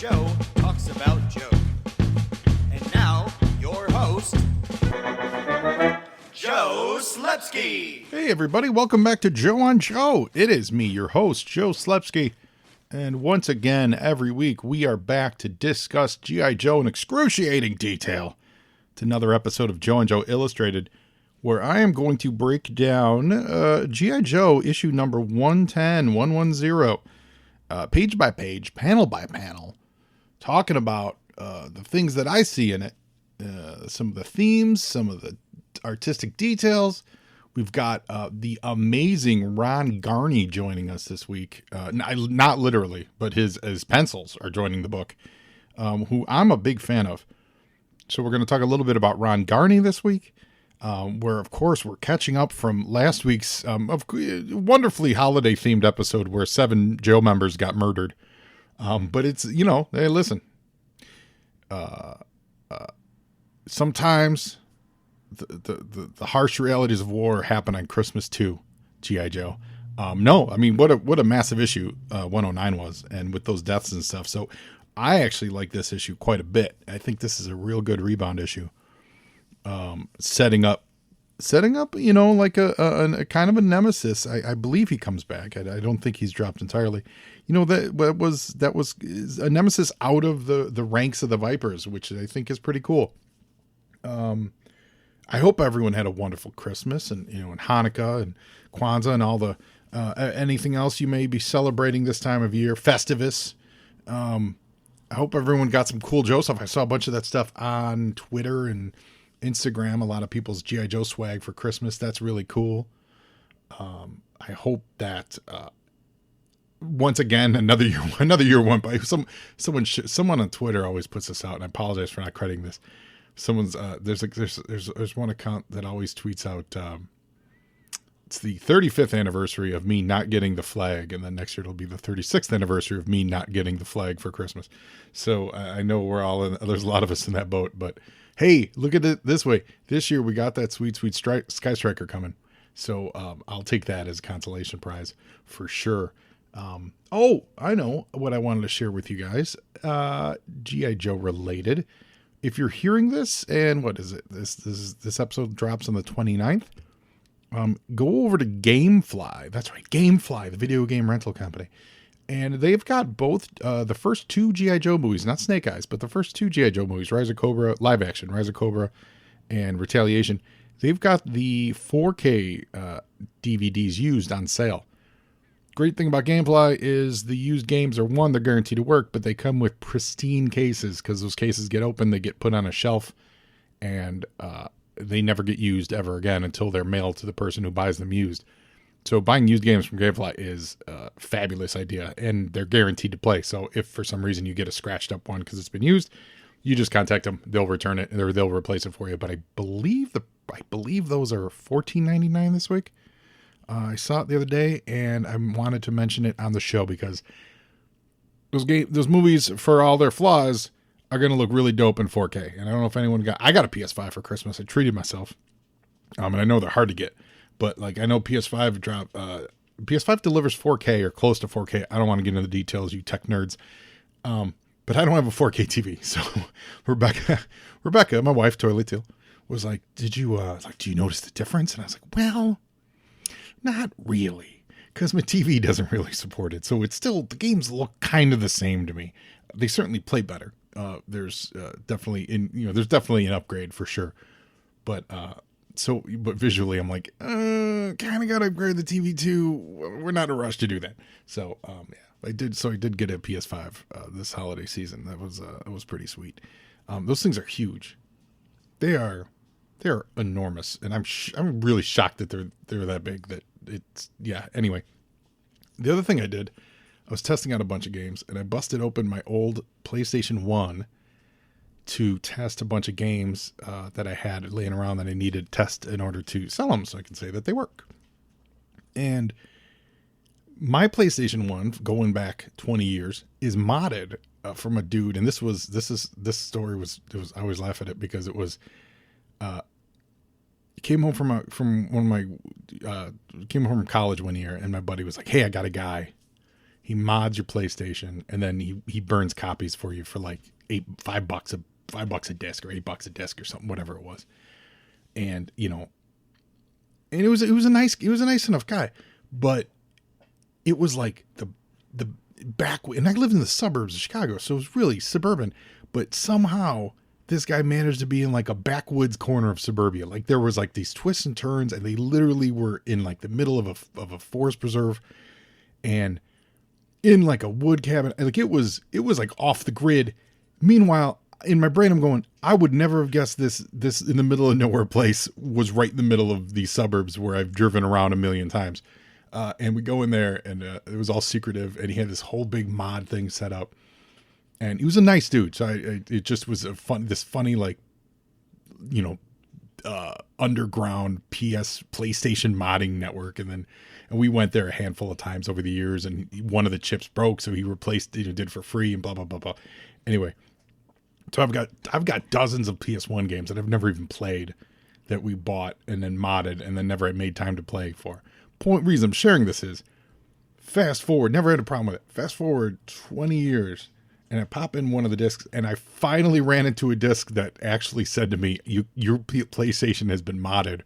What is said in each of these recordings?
Joe talks about Joe. And now, your host, Joe Slepsky. Hey everybody, welcome back to Joe on Joe. It is me, your host, Joe Slepsky. And once again, every week, we are back to discuss G.I. Joe in excruciating detail. It's another episode of Joe and Joe Illustrated, where I am going to break down G.I. Joe issue number 110, page by page, panel by panel, talking about the things that I see in it, some of the themes, some of the artistic details. We've got the amazing Ron Garney joining us this week. Not literally, but his pencils are joining the book, who I'm a big fan of. So we're going to talk a little bit about Ron Garney this week, where, of course, we're catching up from last week's wonderfully holiday-themed episode where 7 Joe members got murdered. But it's, hey, listen. Sometimes the harsh realities of war happen on Christmas too, G.I. Joe. No, I mean, what a massive issue 109 was, and with those deaths and stuff. So I actually like this issue quite a bit. I think this is a real good rebound issue. Setting up, like a kind of a nemesis. I believe he comes back. I don't think he's dropped entirely. That was a nemesis out of the ranks of the Vipers, which I think is pretty cool. I hope everyone had a wonderful Christmas and Hanukkah and Kwanzaa and all the anything else you may be celebrating this time of year, Festivus. I hope everyone got some cool Joe stuff. I saw a bunch of that stuff on Twitter and Instagram. A lot of people's G.I. Joe swag for Christmas. That's really cool. I hope that once again another year went by. Someone on Twitter always puts this out, and I apologize for not crediting this. Someone's there's one account that always tweets out it's the 35th anniversary of me not getting the flag, and then next year it'll be the 36th anniversary of me not getting the flag for Christmas. So I know there's a lot of us in that boat, but hey, look at it this way. This year we got that sweet Sky Striker coming. So I'll take that as a consolation prize for sure. I know what I wanted to share with you guys. G.I. Joe related. If you're hearing this, and what is it? This episode drops on the 29th. Go over to Gamefly. That's right, Gamefly, the video game rental company. And they've got both the first 2 G.I. Joe movies, not Snake Eyes, but the first 2 G.I. Joe movies, Rise of Cobra, live action, Rise of Cobra, and Retaliation. They've got the 4K DVDs used on sale. Great thing about Gamefly is the used games are, one, they're guaranteed to work, but they come with pristine cases because those cases get open, they get put on a shelf, and they never get used ever again until they're mailed to the person who buys them used. So buying used games from Gamefly is a fabulous idea, and they're guaranteed to play. So if for some reason you get a scratched up one because it's been used, you just contact them. They'll return it, or they'll replace it for you. But I believe those are $14.99 this week. I saw it the other day, and I wanted to mention it on the show because those movies, for all their flaws, are going to look really dope in 4K. And I don't know if anyone I got a PS5 for Christmas. I treated myself. And I know they're hard to get, but like I know PS5 delivers 4K or close to 4K. I don't want to get into the details, you tech nerds. But I don't have a 4K TV. So Rebecca, my wife, totally too, was like, do you notice the difference? And I was like, well, not really, because my TV doesn't really support it. So it's still, the games look kind of the same to me. They certainly play better. There's definitely an upgrade for sure. But visually I'm like, kind of got to upgrade the TV too. We're not in a rush to do that. So, I did get a PS5 this holiday season. That was pretty sweet. Those things are huge. They're enormous, and I'm really shocked that they're that big. Anyway, the other thing I did, I was testing out a bunch of games, and I busted open my old PlayStation 1 to test a bunch of games that I had laying around that I needed to test in order to sell them so I can say that they work. And my PlayStation 1, going back 20 years, is modded from a dude, and this story was I always laugh at it because it was came home from college one year, and my buddy was like, "Hey, I got a guy. He mods your PlayStation, and then he burns copies for you for like $5 a disc or $8 a disc or something, whatever it was. And and it was a nice enough guy, but it was like the back, and I lived in the suburbs of Chicago, so it was really suburban, but somehow this guy managed to be in like a backwoods corner of suburbia. Like there was like these twists and turns, and they literally were in like the middle of a forest preserve and in like a wood cabin. Like it was like off the grid. Meanwhile, in my brain, I'm going, I would never have guessed this in the middle of nowhere place was right in the middle of these suburbs where I've driven around a million times. And we go in there, and it was all secretive, and he had this whole big mod thing set up. And he was a nice dude. So it just was this funny, like, underground PlayStation modding network. And we went there a handful of times over the years, and one of the chips broke, so he replaced, did it for free and blah, blah, blah, blah. Anyway, so I've got dozens of PS1 games that I've never even played that we bought and then modded and then never had made time to play for. Reason I'm sharing this is, fast forward, never had a problem with it. Fast forward 20 years, and I pop in one of the discs, and I finally ran into a disc that actually said to me, your PlayStation has been modded.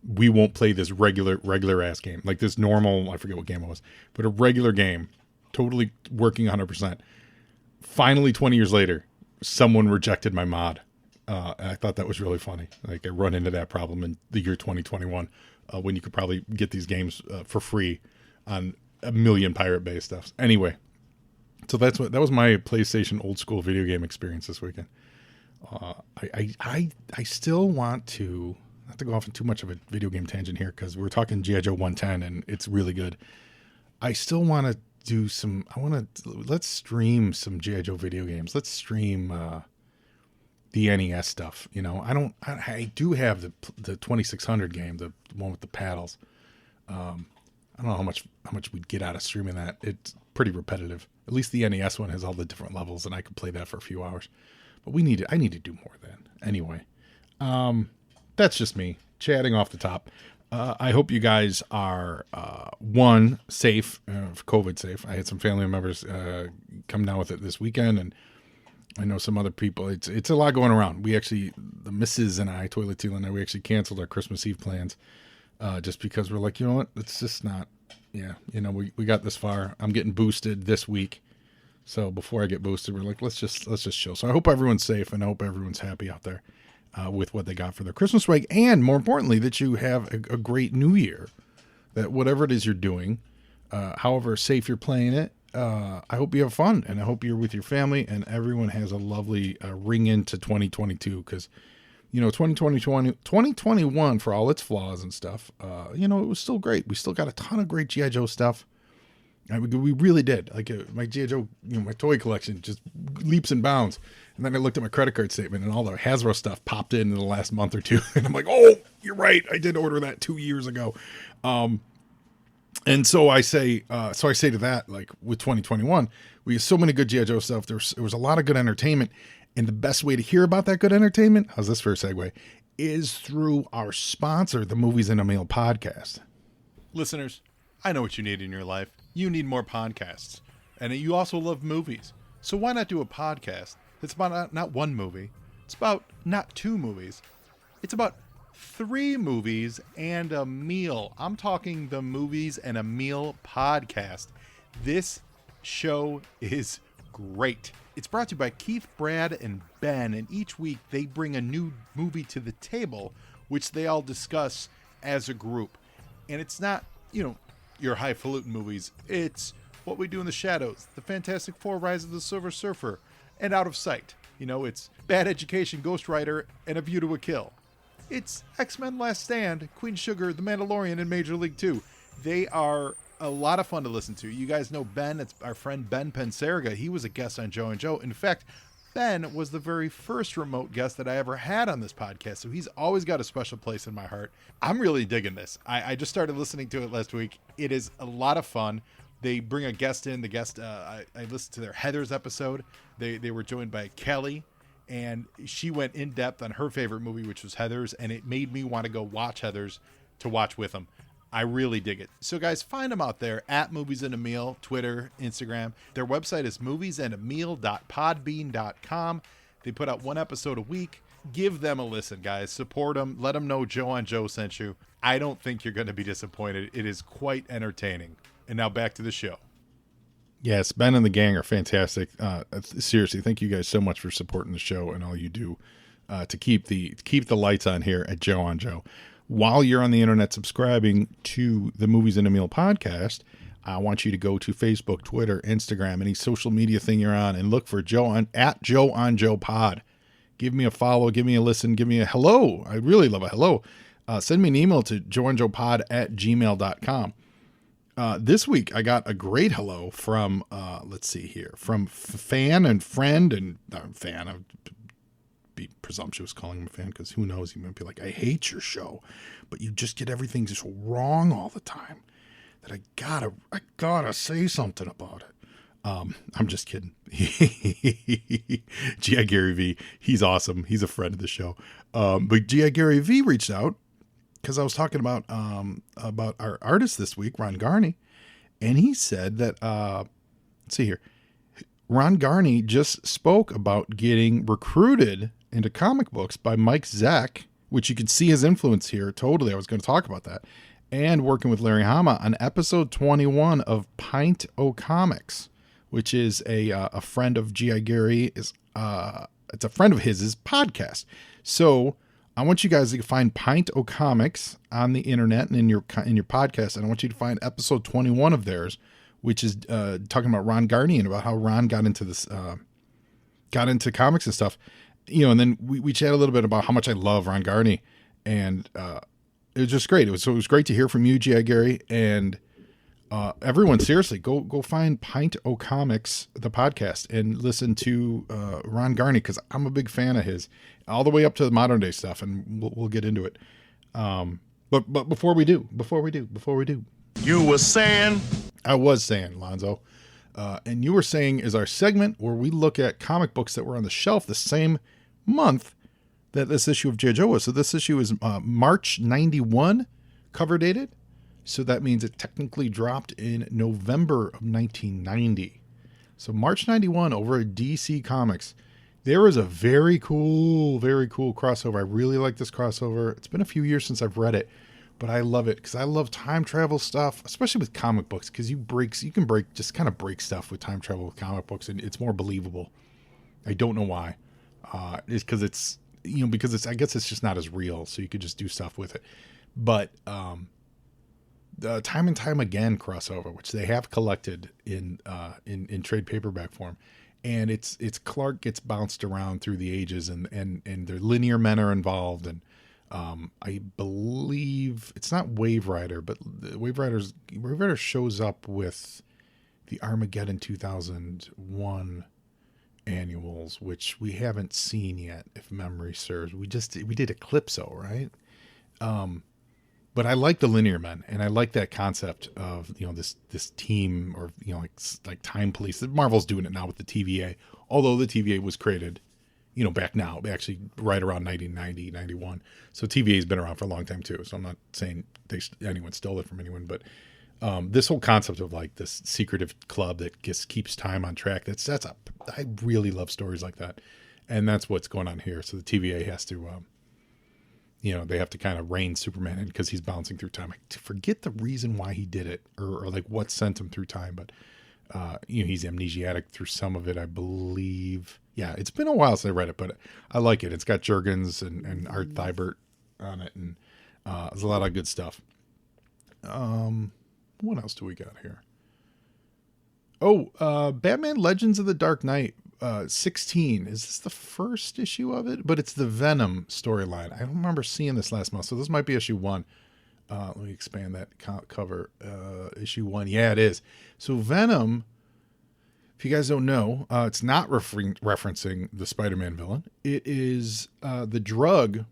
We won't play this regular ass game. Like this normal, I forget what game it was, but a regular game, totally working 100%. Finally, 20 years later, someone rejected my mod. And I thought that was really funny. Like I run into that problem in the year 2021, when you could probably get these games for free on a million Pirate Bay stuff. Anyway, so that was my PlayStation old school video game experience this weekend. I still want to, not to go off on too much of a video game tangent here, because we're talking G.I. Joe 110 and it's really good. I still want to do let's stream some G.I. Joe video games. Let's stream the NES stuff. I do have the 2600 game, the one with the paddles. I don't know how much we'd get out of streaming that. It's pretty repetitive. At least the NES one has all the different levels, and I could play that for a few hours. But I need to do more then. Anyway, that's just me chatting off the top. I hope you guys are safe, COVID safe. I had some family members come down with it this weekend, and I know some other people. It's a lot going around. We actually, the missus and I, Toilet Teal and I, we actually canceled our Christmas Eve plans just because we're like, you know what, it's just not. Yeah, we got this far. I'm getting boosted this week, so before I get boosted, we're like, let's just chill. So I hope everyone's safe, and I hope everyone's happy out there with what they got for their Christmas break, and more importantly, that you have a great New Year. That whatever it is you're doing, however safe you're playing it, I hope you have fun, and I hope you're with your family, and everyone has a lovely ring into 2022, because 2021, for all its flaws and stuff, it was still great. We still got a ton of great G.I. Joe stuff. We really did. Like my G.I. Joe, my toy collection just leaps and bounds. And then I looked at my credit card statement, and all the Hasbro stuff popped in the last month or two. And I'm like, oh, you're right. I did order that 2 years ago. And so I say to that, like with 2021, we have so many good G.I. Joe stuff. There was a lot of good entertainment. And the best way to hear about that good entertainment, how's this for a segue, is through our sponsor, the Movies in a Meal podcast. Listeners, I know what you need in your life. You need more podcasts. And you also love movies. So why not do a podcast that's about not one movie. It's about not two movies. It's about 3 movies and a meal. I'm talking the Movies and a Meal podcast. This show is great. It's brought to you by Keith, Brad, and Ben, and each week they bring a new movie to the table, which they all discuss as a group. And it's not, your highfalutin movies. It's What We Do in the Shadows, The Fantastic Four, Rise of the Silver Surfer, and Out of Sight. It's Bad Education, Ghost Rider, and A View to a Kill. It's X-Men Last Stand, Queen Sugar, The Mandalorian, and Major League 2. They are a lot of fun to listen to. You guys know Ben. It's our friend Ben Pensarga. He was a guest on Joe and Joe. In fact, Ben was the very first remote guest that I ever had on this podcast, so he's always got a special place in my heart. I'm really digging this. I just started listening to it last week. It is a lot of fun. They bring a guest in. The guest, I listened to their Heathers episode. They were joined by Kelly, and she went in depth on her favorite movie, which was Heathers, and it made me want to go watch Heathers to watch with them. I really dig it. So guys, find them out there at Movies and a Meal, Twitter, Instagram. Their website is moviesandameal.podbean.com. They put out 1 episode a week. Give them a listen, guys. Support them. Let them know Joe on Joe sent you. I don't think you're going to be disappointed. It is quite entertaining. And now back to the show. Yes, Ben and the gang are fantastic. Seriously, thank you guys so much for supporting the show and all you do to keep the lights on here at Joe on Joe. While you're on the internet subscribing to the Movies and a Meal podcast, I want you to go to Facebook, Twitter, Instagram, any social media thing you're on, and look for at Joe on Joe Pod. Give me a follow, give me a listen, give me a hello. I really love a hello. Send me an email to joeandjoepod@gmail.com. This week I got a great hello from from fan and friend and fan. I'd be presumptuous calling him a fan because who knows, he might be like, I hate your show, but you just get everything just wrong all the time that I gotta say something about it. I'm just kidding. G.I. Gary V, he's awesome. He's a friend of the show. But G.I. Gary V reached out because I was talking about our artist this week, Ron Garney, and he said that let's see here, Ron Garney just spoke about getting recruited into comic books by Mike Zeck, which you can see his influence here. Totally, I was going to talk about that, and working with Larry Hama on episode 21 of Pint O Comics, which is a friend of G.I. Gary. It's a friend of his podcast. So I want you guys to find Pint O Comics on the internet and in your podcast, and I want you to find episode 21 of theirs, which is talking about Ron Garney and about how Ron got into this, got into comics and stuff, and then we chat a little bit about how much I love Ron Garney, and it was just great. It was great to hear from you, G.I. Gary, and everyone, seriously, go find Pint O Comics, the podcast, and listen to Ron Garney, because I'm a big fan of his, all the way up to the modern day stuff, and we'll get into it. But before we do, You were saying? I was saying, Lonzo, and you were saying is our segment where we look at comic books that were on the shelf the same month that this issue of G.I. Joe was. So this issue is March 91 cover dated. So that means it technically dropped in November of 1990. So March 91 over at DC Comics. There is a very cool crossover. I really like this crossover. It's been a few years since I've read it, but I love it because I love time travel stuff, especially with comic books, because you can break stuff with time travel with comic books, and it's more believable. I don't know why. It's because it's, I guess it's just not as real, so you could just do stuff with it. But the Time and Time Again crossover, which they have collected in trade paperback form, and it's Clark gets bounced around through the ages, and their linear men are involved, and I believe it's not Wave Rider, but Wave Rider shows up with the Armageddon 2001 annuals, which we haven't seen yet, if memory serves. We did Eclipso, right? But I like the linear men, and I like that concept of this team, or like time police. Marvel's doing it now with the TVA, although the TVA was created back now, actually right around 1990, 91. So TVA has been around for a long time too. So I'm not saying anyone stole it from anyone, but this whole concept of like this secretive club that just keeps time on track. I really love stories like that, and that's what's going on here. So the TVA has to, they have to kind of rein Superman in because he's bouncing through time. I forget the reason why he did it, or like what sent him through time, but he's amnesiac through some of it, I believe. Yeah, it's been a while since I read it, but I like it. It's got Jurgens and Art Thibert on it, and there's a lot of good stuff. What else do we got here? Oh, Batman Legends of the Dark Knight 16. Is this the first issue of it? But it's the Venom storyline. I don't remember seeing this last month, so this might be issue 1. Let me expand that cover. Issue 1. Yeah, it is. So Venom, if you guys don't know, it's not referencing the Spider-Man villain. It is the drug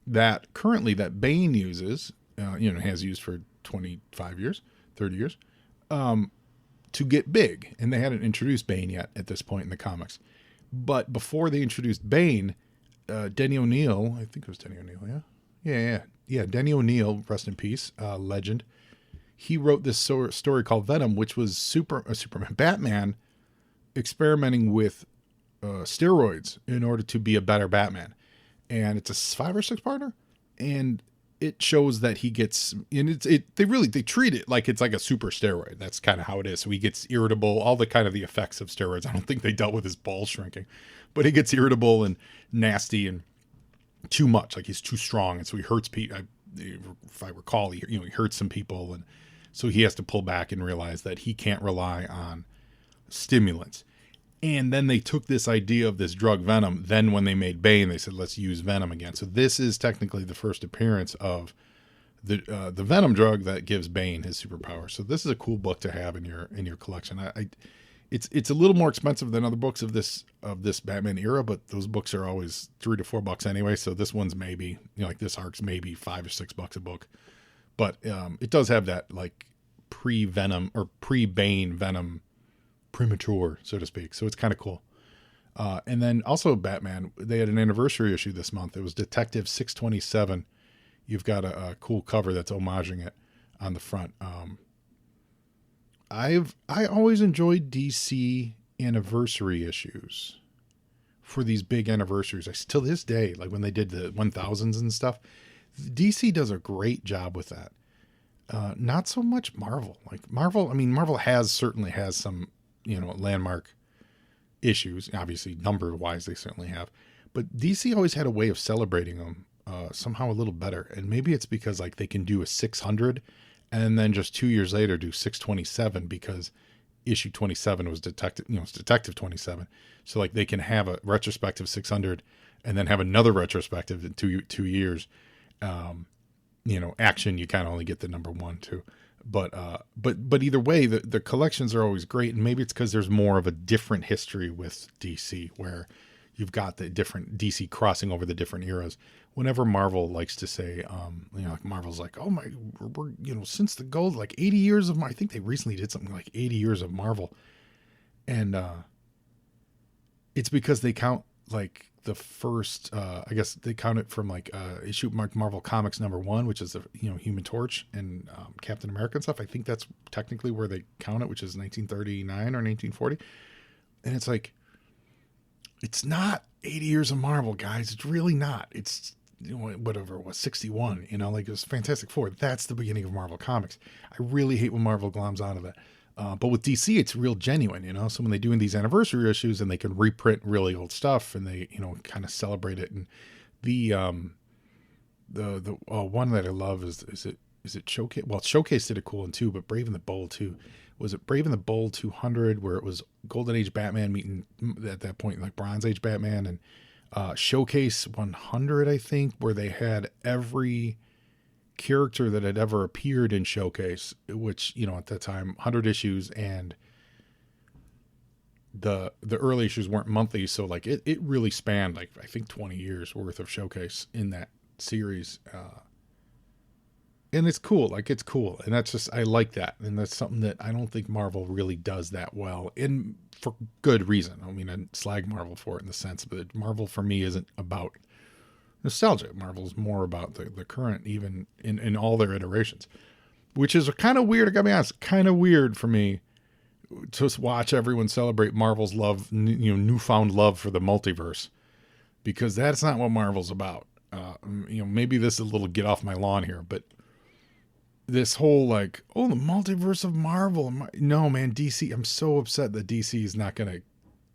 that currently that Bane uses, has used for 25 years, 30 years, to get big. And they hadn't introduced Bane yet at this point in the comics. But before they introduced Bane, Denny O'Neil, I think it was Denny O'Neil, yeah? Yeah, Denny O'Neil, rest in peace, legend. he wrote this story called Venom, which was Batman experimenting with steroids in order to be a better Batman. And it's a 5 or 6 partner, and it shows that he gets, and they treat it like it's like a super steroid. That's kind of how it is. So he gets irritable, all the kind of the effects of steroids. I don't think they dealt with his balls shrinking, but he gets irritable and nasty and too much, like he's too strong. And so he hurts people. If I recall, he hurts some people. And so he has to pull back and realize that he can't rely on stimulants. And then they took this idea of this drug Venom. Then when they made Bane, they said, let's use Venom again. So this is technically the first appearance of the Venom drug that gives Bane his superpower. So this is a cool book to have in your collection. It's a little more expensive than other books of this Batman era, but those books are always $3 to $4 anyway. So this one's maybe, like this arc's maybe $5 or $6 a book. But it does have that like pre-Venom or pre-Bane Venom premature, so to speak. So it's kind of cool. And then also Batman, they had an anniversary issue this month. It was Detective 627. You've got a cool cover that's homaging it on the front. I always enjoyed DC anniversary issues for these big anniversaries. Till this day, like when they did the 1000s and stuff, DC does a great job with that. Not so much Marvel. Like Marvel, Marvel certainly has some, landmark issues. Obviously, number wise, they certainly have. But DC always had a way of celebrating them somehow a little better. And maybe it's because like they can do a 600 and then just 2 years later do 627 because issue 27 was Detective 27. So like they can have a retrospective 600 and then have another retrospective in two years. Action, you kind of only get the number 1, 2. But either way, the collections are always great. And maybe it's because there's more of a different history with DC where you've got the different DC crossing over the different eras. Whenever Marvel likes to say, like Marvel's like, oh my, we're since the gold, like 80 years of, I think they recently did something like 80 years of Marvel. And it's because they count like the first, I guess they count it from like issue Marvel Comics #1, which is the Human Torch and Captain America and stuff. I think that's technically where they count it, which is 1939 or 1940. And it's like, it's not 80 years of Marvel, guys. It's really not. It's whatever it was, 61. Like it was Fantastic Four. That's the beginning of Marvel Comics. I really hate when Marvel gloms out of that. But with DC, it's real genuine, So when they're doing these anniversary issues and they can reprint really old stuff and they, kind of celebrate it. And the one that I love is it Showcase? Well, Showcase did a cool one too, but Brave and the Bold too. Was it Brave and the Bold 200 where it was Golden Age Batman meeting at that point like Bronze Age Batman, and Showcase 100, I think, where they had every character that had ever appeared in Showcase, which at that time 100 issues, and the early issues weren't monthly, so like it really spanned like I think 20 years worth of Showcase in that series, and it's cool. And that's just, I like that, and that's something that I don't think Marvel really does that well, and for good reason. I slag Marvel for it in the sense that Marvel for me isn't about nostalgia. Marvel's more about the current, even in all their iterations, which is kind of weird. I gotta be honest, kind of weird for me to watch everyone celebrate Marvel's love, newfound love for the multiverse, because that's not what Marvel's about. Maybe this is a little get off my lawn here, but this whole like, oh, the multiverse of Marvel. No, man, DC. I'm so upset that DC is not gonna,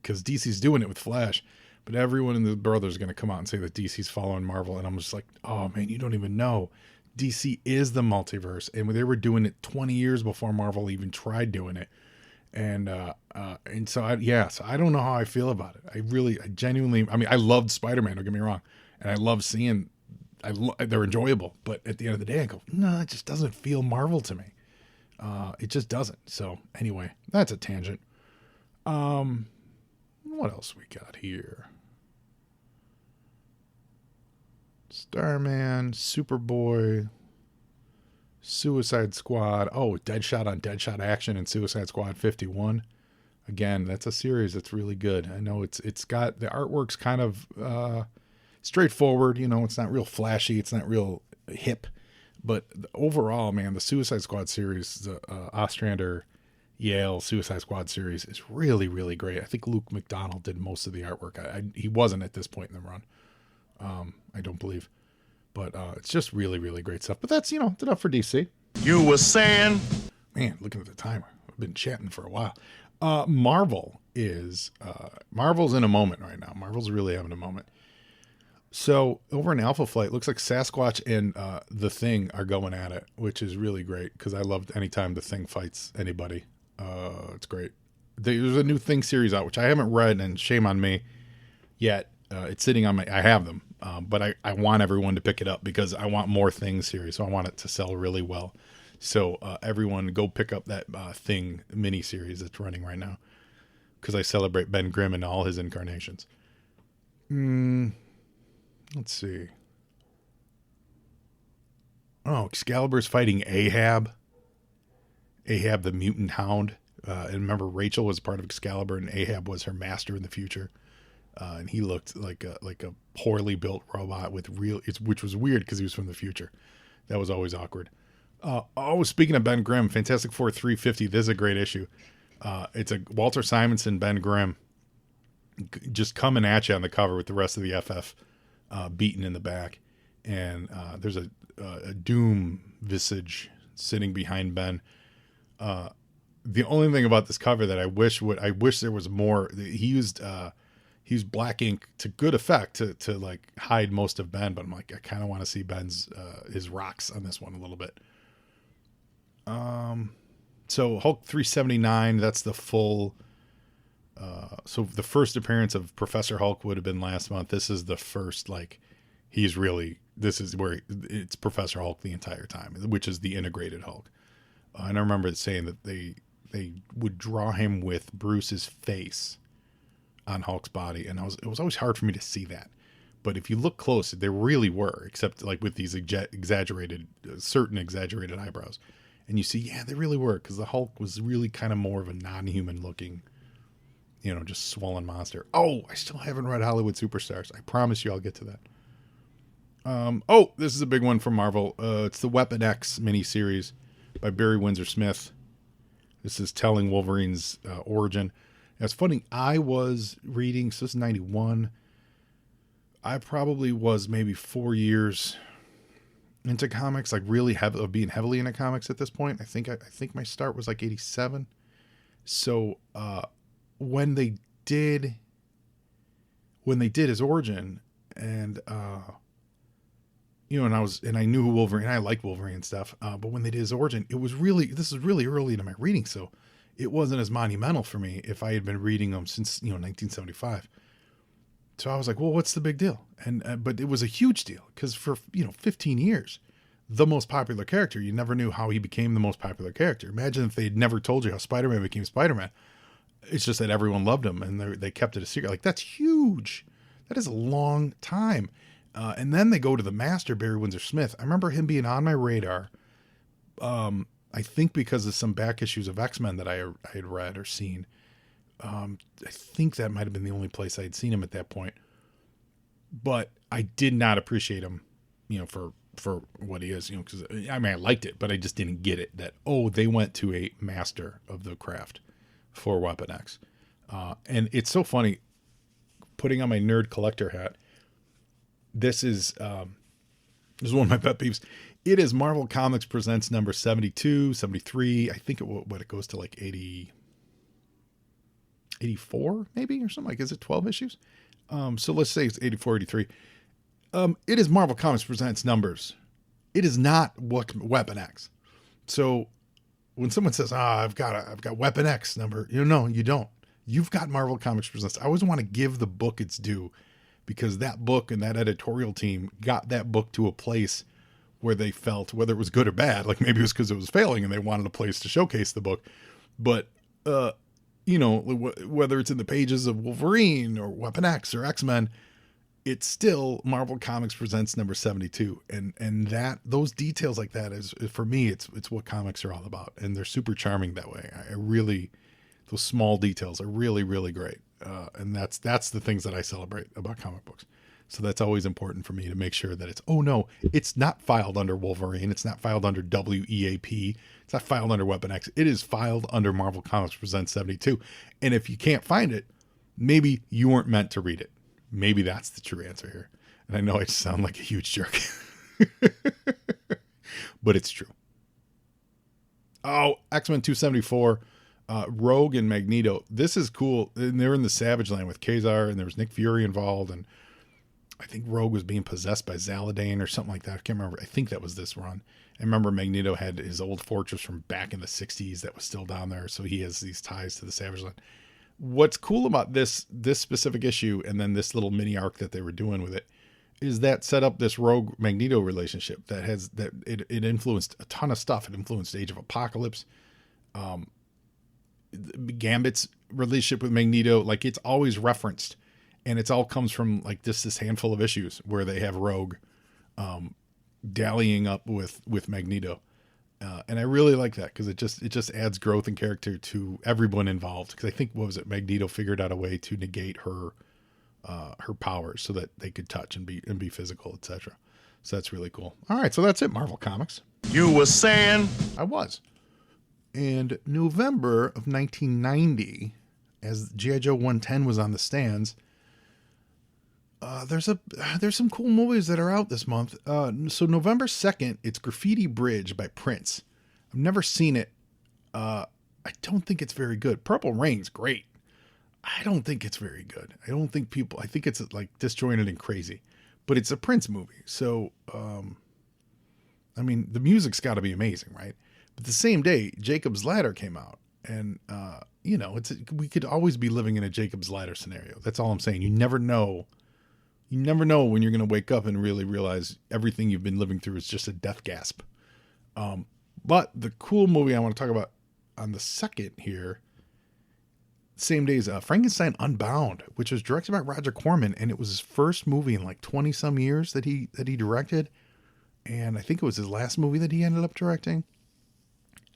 because DC's doing it with Flash. But everyone in the brothers is going to come out and say that DC's following Marvel. And I'm just like, oh, man, you don't even know. DC is the multiverse. And they were doing it 20 years before Marvel even tried doing it. And so I don't know how I feel about it. I genuinely, I loved Spider-Man, don't get me wrong. And I love seeing, they're enjoyable. But at the end of the day, I go, no, it just doesn't feel Marvel to me. It just doesn't. So anyway, that's a tangent. What else we got here? Starman, Superboy, Suicide Squad. Oh, Deadshot on Deadshot action in Suicide Squad 51. Again, that's a series that's really good. I know it's got, the artwork's kind of straightforward. It's not real flashy. It's not real hip. But overall, man, the Suicide Squad series, the Ostrander Yale Suicide Squad series is really, really great. I think Luke McDonald did most of the artwork. He wasn't at this point in the run. I don't believe. But it's just really, really great stuff. But that's, that's enough for DC. You were saying? Man, looking at the timer. I've been chatting for a while. Marvel's in a moment right now. Marvel's really having a moment. So over in Alpha Flight, looks like Sasquatch and The Thing are going at it, which is really great because I loved anytime The Thing fights anybody. It's great. There's a new Thing series out, which I haven't read, and shame on me yet. It's sitting on I have them, but I want everyone to pick it up because I want more Thing series. So I want it to sell really well. So everyone go pick up that Thing mini series that's running right now because I celebrate Ben Grimm and all his incarnations. Let's see. Oh, Excalibur's fighting Ahab. Ahab the mutant hound. And remember, Rachel was part of Excalibur, and Ahab was her master in the future. And he looked like a poorly built robot with which was weird because he was from the future. That was always awkward. Speaking of Ben Grimm, Fantastic Four 350. This is a great issue. It's a Walter Simonson, Ben Grimm, just coming at you on the cover with the rest of the FF beaten in the back, and there's a doom visage sitting behind Ben. The only thing about this cover that I wish there was more. He used black ink to good effect to like hide most of Ben, but I'm like, I kind of want to see Ben's his rocks on this one a little bit. So Hulk 379, that's the full. So the first appearance of Professor Hulk would have been last month. This is the first, this is where it's Professor Hulk the entire time, which is the integrated Hulk. And I remember saying that they would draw him with Bruce's face on Hulk's body. And it was always hard for me to see that. But if you look close, they really were, except like with these certain exaggerated eyebrows. And you see, yeah, they really were, because the Hulk was really kind of more of a non-human looking, just swollen monster. Oh, I still haven't read Hollywood Superstars. I promise you I'll get to that. This is a big one from Marvel. It's the Weapon X miniseries by Barry Windsor Smith. This is telling Wolverine's origin. It's funny, I was reading, so this is 91. I probably was maybe 4 years into comics, like really being heavily into comics at this point. I think my start was like 87. So when they did his origin, and and I knew who Wolverine, I like Wolverine and stuff, but when they did his origin, this is really early into my reading, so it wasn't as monumental for me if I had been reading them since 1975. So I was like, well, what's the big deal? But it was a huge deal because for 15 years, the most popular character, you never knew how he became the most popular character. Imagine if they'd never told you how Spider-Man became Spider-Man. It's just that everyone loved him and they kept it a secret. Like, that's huge. That is a long time. And then they go to the master, Barry Windsor Smith. I remember him being on my radar. I think because of some back issues of X-Men that I had read or seen. I think that might have been the only place I had seen him at that point. But I did not appreciate him, for what he is, because I liked it, but I just didn't get it that, they went to a master of the craft for Weapon X. And it's so funny putting on my nerd collector hat. This is one of my pet peeves. It is Marvel Comics Presents number 72, 73. I think it goes to like 84 maybe or something. Like, is it 12 issues? So let's say it's 84, 83. It is Marvel Comics Presents numbers. It is not Weapon X. So when someone says, I've got Weapon X number, no, you don't. You've got Marvel Comics Presents. I always want to give the book its due, because that book and that editorial team got that book to a place where they felt, whether it was good or bad, like maybe it was because it was failing and they wanted a place to showcase the book. But, whether it's in the pages of Wolverine or Weapon X or X-Men, it's still Marvel Comics Presents number 72. And that, those details like that is, for me, it's what comics are all about. And they're super charming that way. Those small details are really, really great. And that's the things that I celebrate about comic books. So that's always important for me to make sure that it's, oh no, it's not filed under Wolverine. It's not filed under WEAP. It's not filed under Weapon X. It is filed under Marvel Comics Presents 72. And if you can't find it, maybe you weren't meant to read it. Maybe that's the true answer here. And I know I sound like a huge jerk, but it's true. Oh, X-Men 274, Rogue and Magneto. This is cool. And they're in the Savage Land with Kazar, and there was Nick Fury involved, and I think Rogue was being possessed by Zaladane or something like that. I can't remember. I think that was this run. I remember Magneto had his old fortress from back in the 60s that was still down there, so he has these ties to the Savage Land. What's cool about this specific issue, and then this little mini arc that they were doing with it, is that set up this Rogue Magneto relationship it influenced a ton of stuff. It influenced Age of Apocalypse, Gambit's relationship with Magneto. Like, it's always referenced. And it's all comes from like this handful of issues where they have Rogue dallying up with Magneto. And I really like that because it just adds growth and character to everyone involved. Because I think, what was it? Magneto figured out a way to negate her powers so that they could touch and be physical, etc. So that's really cool. All right, so that's it, Marvel Comics. You were saying? I was. And November of 1990, as G.I. Joe 110 was on the stands, there's some cool movies that are out this month. So November 2nd, it's Graffiti Bridge by Prince. I've never seen it. I don't think it's very good. Purple Rain's great. I don't think it's very good. I think it's like disjointed and crazy, but it's a Prince movie. So, I mean, the music's got to be amazing, right? But the same day, Jacob's Ladder came out, and, we could always be living in a Jacob's Ladder scenario. That's all I'm saying. You never know when you're going to wake up and really realize everything you've been living through is just a death gasp. But the cool movie I want to talk about on the 2nd here, same day as Frankenstein Unbound, which was directed by Roger Corman, and it was his first movie in like 20 some years that he directed. And I think it was his last movie that he ended up directing.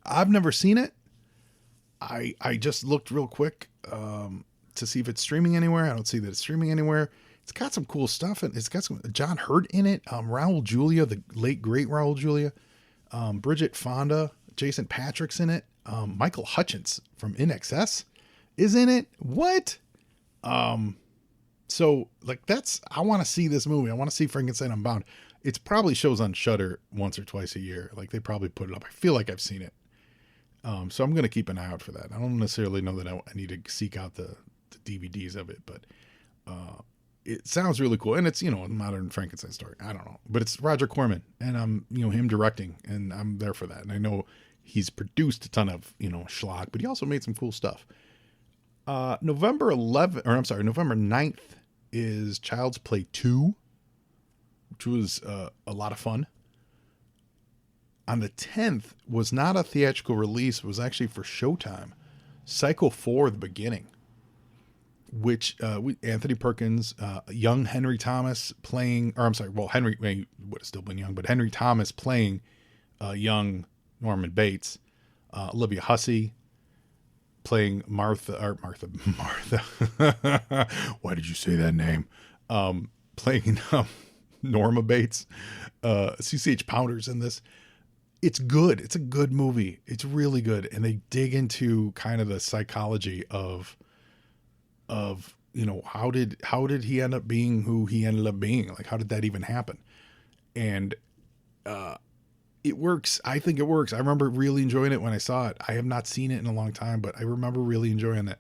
I've never seen it. I just looked real quick to see if it's streaming anywhere. I don't see that it's streaming anywhere. It's got some cool stuff, and it's got some John Hurt in it. Raul Julia, the late great Raul Julia, Bridget Fonda, Jason Patrick's in it. Michael Hutchence from InXS is in it. What? So like I want to see this movie. I want to see Frankenstein Unbound. It's probably shows on Shudder once or twice a year. Like, they probably put it up. I feel like I've seen it. So I'm going to keep an eye out for that. I don't necessarily know that I need to seek out the DVDs of it, but it sounds really cool. And it's, a modern Frankenstein story. I don't know, but it's Roger Corman, and I'm, him directing, and I'm there for that. And I know he's produced a ton of, schlock, but he also made some cool stuff. November 9th is Child's Play 2, which was a lot of fun. On the 10th was not a theatrical release. It was actually for Showtime. Psycho 4, The Beginning, which Anthony Perkins, young Henry Thomas playing, Henry would have still been young, but Henry Thomas playing young Norman Bates, Olivia Hussey playing Martha. Why did you say that name? Playing Norma Bates, CCH Pounder's in this. It's good. It's a good movie. It's really good. And they dig into kind of the psychology of how did he end up being who he ended up being? Like, how did that even happen? And it works. I think it works. I remember really enjoying it when I saw it. I have not seen it in a long time, but I remember really enjoying it.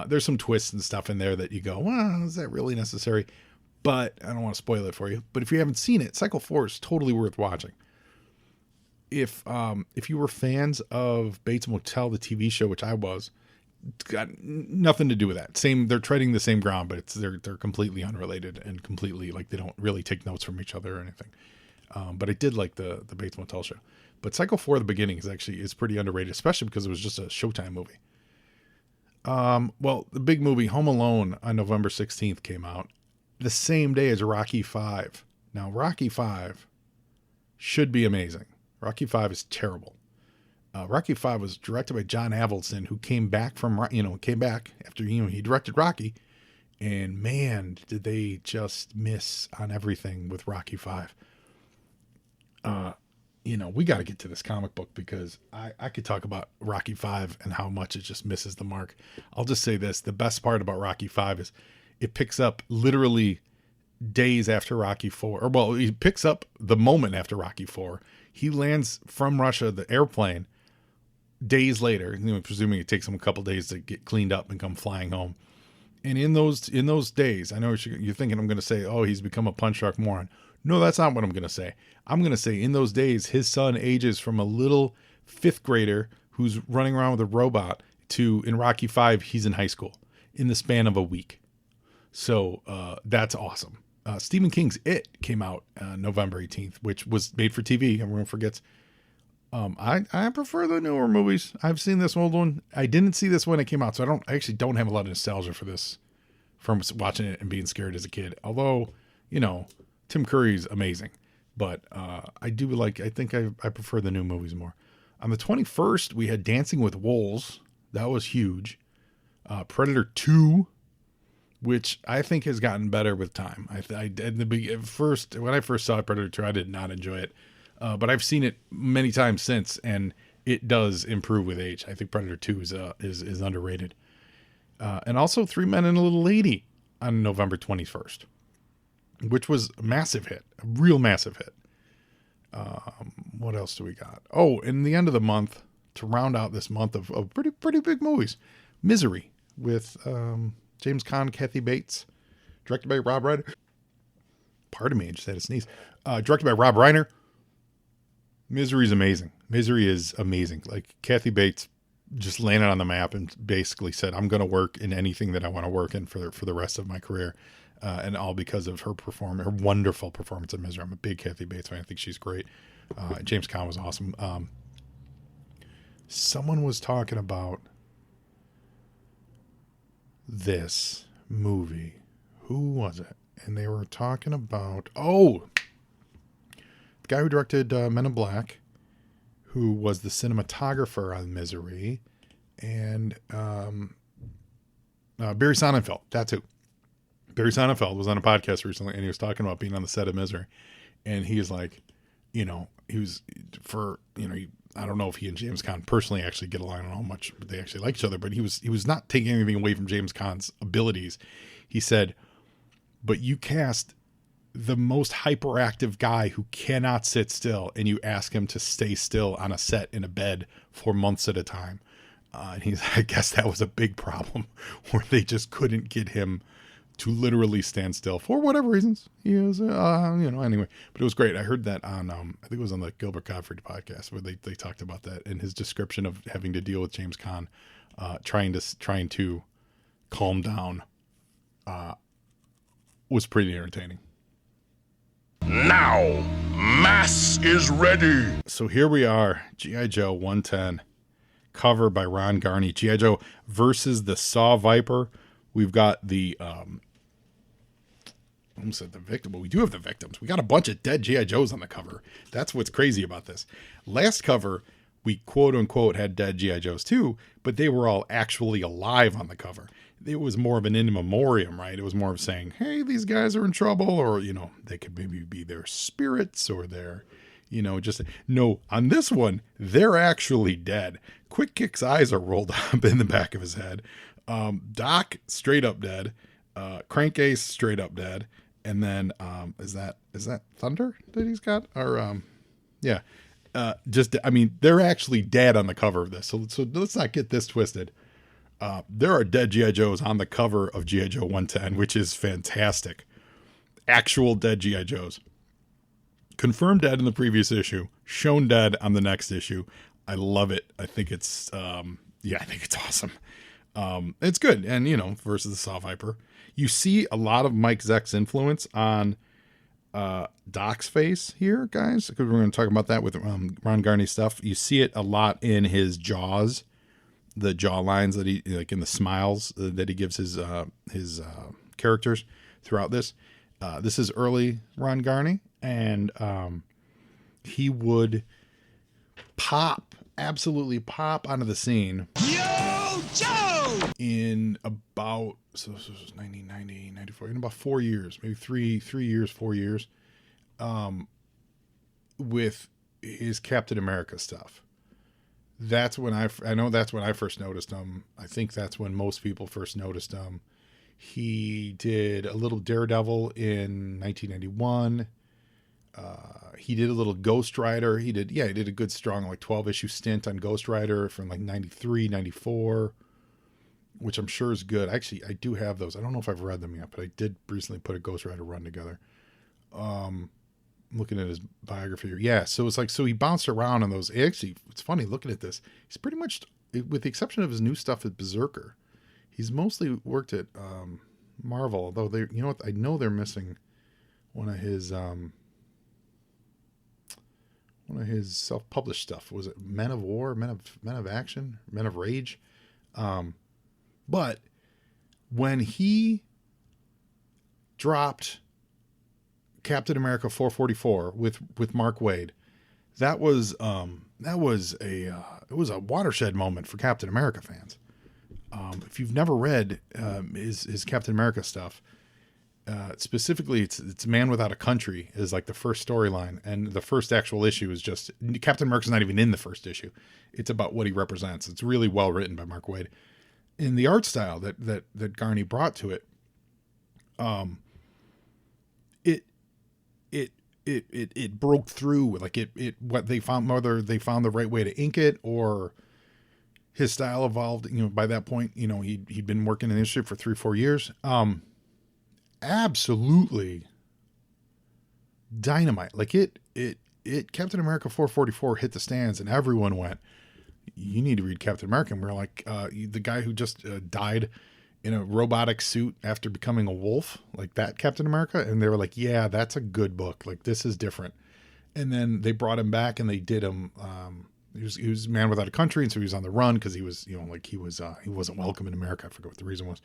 There's some twists and stuff in there that you go, well, is that really necessary? But I don't want to spoil it for you. But if you haven't seen it, Psycho 4 is totally worth watching. If you were fans of Bates Motel, the TV show, which I was, it's got nothing to do with that. They're treading the same ground, but they're completely unrelated and completely, like, they don't really take notes from each other or anything. But I did like the Bates Motel show. But Psycho 4, The Beginning is pretty underrated, especially because it was just a Showtime movie. Well, the big movie Home Alone on November 16th came out the same day as Rocky 5. Now, Rocky 5 should be amazing. Rocky 5 is terrible. Rocky 5 was directed by John Avildsen, who came back after, he directed Rocky, And man, did they just miss on everything with Rocky 5. We got to get to this comic book because I could talk about Rocky 5 and how much it just misses the mark. I'll just say this. The best part about Rocky 5 is it picks up literally days after Rocky 4. Or, well, he picks up the moment after Rocky 4. He lands from Russia, the airplane, days later, presuming it takes him a couple days to get cleaned up and come flying home. And in those days, I know you're thinking I'm going to say, oh, he's become a punch drunk moron. No, that's not what I'm going to say. I'm going to say in those days, his son ages from a little 5th grader who's running around with a robot to, in Rocky 5, he's in high school in the span of a week. So that's awesome. Stephen King's It came out November 18th, which was made for TV. Everyone forgets. I prefer the newer movies. I've seen this old one. I didn't see this when it came out, so I actually don't have a lot of nostalgia for this from watching it and being scared as a kid. Although, Tim Curry's amazing, but I think I prefer the new movies more. On the 21st, we had Dancing with Wolves. That was huge. Predator 2, which I think has gotten better with time. When I first saw Predator 2, I did not enjoy it. But I've seen it many times since, and it does improve with age. I think Predator 2 is underrated. And also Three Men and a Little Lady on November 21st, which was a massive hit, a real massive hit. What else do we got? Oh, in the end of the month, to round out this month of pretty big movies, Misery with James Caan, Kathy Bates, directed by Rob Reiner. Pardon me, I just had a sneeze. Directed by Rob Reiner. Misery is amazing. Misery is amazing. Like, Kathy Bates just landed on the map and basically said, I'm going to work in anything that I want to work in for the rest of my career. And all because of her wonderful performance in Misery. I'm a big Kathy Bates fan. I think she's great. James Caan was awesome. Someone was talking about this movie. Who was it? And they were talking about, the guy who directed Men in Black, who was the cinematographer on Misery, and Barry Sonnenfeld. That's who. Barry Sonnenfeld was on a podcast recently, and he was talking about being on the set of Misery. And he was like, he was I don't know if he and James Caan personally actually get along. I don't know how much they actually like each other, but he was not taking anything away from James Caan's abilities. He said, but you cast the most hyperactive guy who cannot sit still, and you ask him to stay still on a set in a bed for months at a time. And I guess that was a big problem where they just couldn't get him to literally stand still for whatever reasons. He was, anyway, but it was great. I heard that on, I think it was on the Gilbert Gottfried podcast where they talked about that, and his description of having to deal with James Caan, trying to calm down, was pretty entertaining. Now, mass is ready. So here we are, G.I. Joe 110, cover by Ron Garney. G.I. Joe versus the Saw Viper. We've got the, I almost said the victim, but we do have the victims. We got a bunch of dead G.I. Joes on the cover. That's what's crazy about this. Last cover, we quote unquote had dead G.I. Joes too, but they were all actually alive on the cover. It was more of an in memoriam, right? It was more of saying, hey, these guys are in trouble, or, they could maybe be their spirits or their, no, on this one, they're actually dead. Quick Kick's eyes are rolled up in the back of his head. Doc, straight up dead. Crankcase, straight up dead. And then, is that Thunder that he's got? Or, yeah. They're actually dead on the cover of this. So let's not get this twisted. There are dead G.I. Joes on the cover of G.I. Joe 110, which is fantastic. Actual dead G.I. Joes. Confirmed dead in the previous issue. Shown dead on the next issue. I love it. I think it's, I think it's awesome. It's good. And, versus the Saw Viper. You see a lot of Mike Zeck's influence on Doc's face here, guys, because we're going to talk about that with Ron Garney stuff. You see it a lot in his jaws. The jaw lines that he, like in the smiles that he gives his characters throughout this. This is early Ron Garney, and he would absolutely pop onto the scene. Yo, Joe! In about, so this was 1990, 94, in about 4 years, maybe 4 years, with his Captain America stuff. That's when I know that's when I first noticed him. I think that's when most people first noticed him. He did a little Daredevil in 1991. He did a little Ghost Rider. He did a good strong, like 12 issue stint on Ghost Rider from like 93, 94, which I'm sure is good. Actually, I do have those. I don't know if I've read them yet, but I did recently put a Ghost Rider run together. Looking at his biography here. Yeah. So it's like, so he bounced around on those. Actually, it's funny looking at this. He's pretty much, with the exception of his new stuff at Berserker, he's mostly worked at, Marvel, although they, you know what? I know they're missing one of his self-published stuff. Was it Men of War, Men of Action, Men of Rage? But when he dropped Captain America 444 with Mark Waid, it was a watershed moment for Captain America fans. If you've never read his Captain America stuff, specifically it's Man Without a Country is like the first storyline, and the first actual issue is just Captain America's not even in the first issue. It's about what he represents. It's really well written by Mark Waid. In the art style that Garney brought to it, it broke through, like what they found, whether they found the right way to ink it or his style evolved. You know, by that point, you know, he'd been working in the industry for 3-4 years. Absolutely dynamite. Like it Captain America 444 hit the stands, and everyone went, "You need to read Captain America." And we're like, the guy who just died in a robotic suit after becoming a wolf, like that Captain America. And they were like, "Yeah, that's a good book. Like, this is different." And then they brought him back and they did him. He was Man Without a Country, and so he was on the run because he was, you know, like he wasn't welcome in America. I forget what the reason was.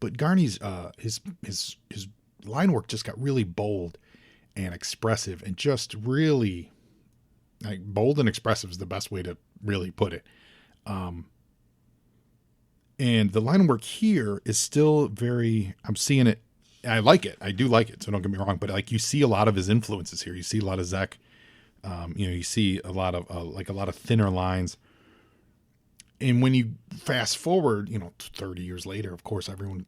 But Garney's his line work just got really bold and expressive, and just really, like, bold and expressive is the best way to really put it. And the line work here is still very, I'm seeing it. I like it. I do like it. So don't get me wrong, but like, you see a lot of his influences here. You see a lot of Zek. You see a lot of thinner lines. And when you fast forward, 30 years later, of course, everyone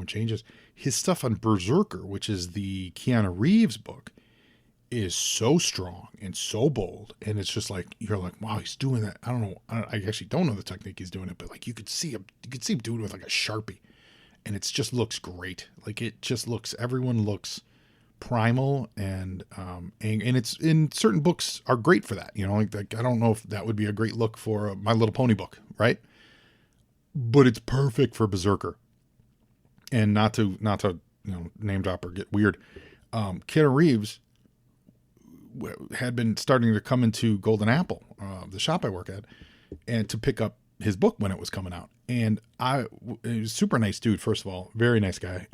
changes. His stuff on Berserker, which is the Keanu Reeves book, is so strong and so bold. And it's just like, you're like, wow, he's doing that. I don't know. I actually don't know the technique he's doing it, but like, you could see him doing it with like a Sharpie, and it just looks great. Like, everyone looks primal, and it's in certain books are great for that. Like I don't know if that would be a great look for a My Little Pony book, right? But it's perfect for Berserker. And not to name drop or get weird. Keanu Reeves had been starting to come into Golden Apple, the shop I work at, and to pick up his book when it was coming out. And he was a super nice dude. First of all, very nice guy.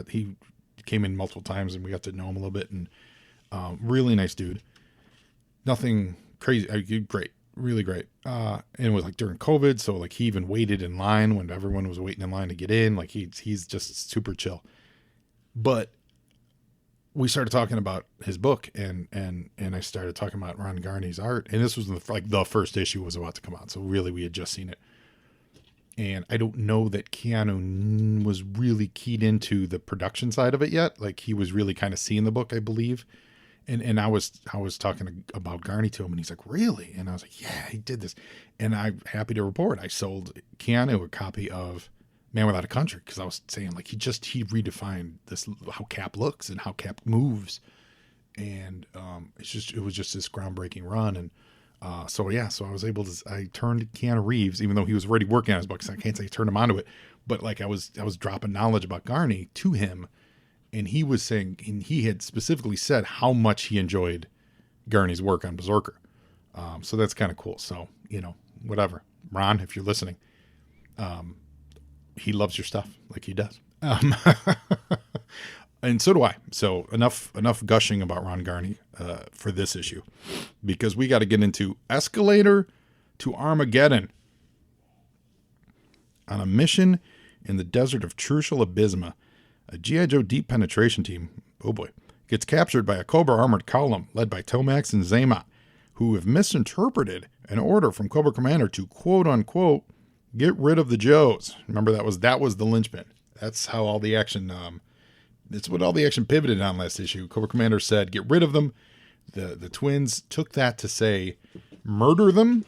He came in multiple times and we got to know him a little bit, and really nice dude. Nothing crazy. Great. Really great. And it was like during COVID. So like, he even waited in line when everyone was waiting in line to get in. Like, he's just super chill. But we started talking about his book, and I started talking about Ron Garney's art. And this was the first issue was about to come out. So really, we had just seen it. And I don't know that Keanu was really keyed into the production side of it yet. Like, he was really kind of seeing the book, I believe. And I was talking about Garney to him, and he's like, "Really?" And I was like, "Yeah, he did this." And I'm happy to report I sold Keanu a copy of Man Without a Country, because I was saying, like, he redefined this, how Cap looks and how Cap moves. And it was just this groundbreaking run. And so I was able to, I turned Keanu Reeves, even though he was already working on his books. I can't say I turned him onto it, but like, I was dropping knowledge about Garney to him. And he was saying, and he had specifically said how much he enjoyed Garney's work on Berserker. So that's kind of cool. So, whatever. Ron, if you're listening, he loves your stuff like he does. And so do I. So enough gushing about Ron Garney for this issue, because we got to get into Escalator to Armageddon. On a mission in the desert of Trucial Abysma, a G.I. Joe deep penetration team, oh boy, gets captured by a Cobra armored column led by Tomax and Zaymot, who have misinterpreted an order from Cobra Commander to quote unquote get rid of the Joes. Remember that was the linchpin. That's how all the action it's what all the action pivoted on last issue. Cobra Commander said get rid of them. The twins took that to say murder them,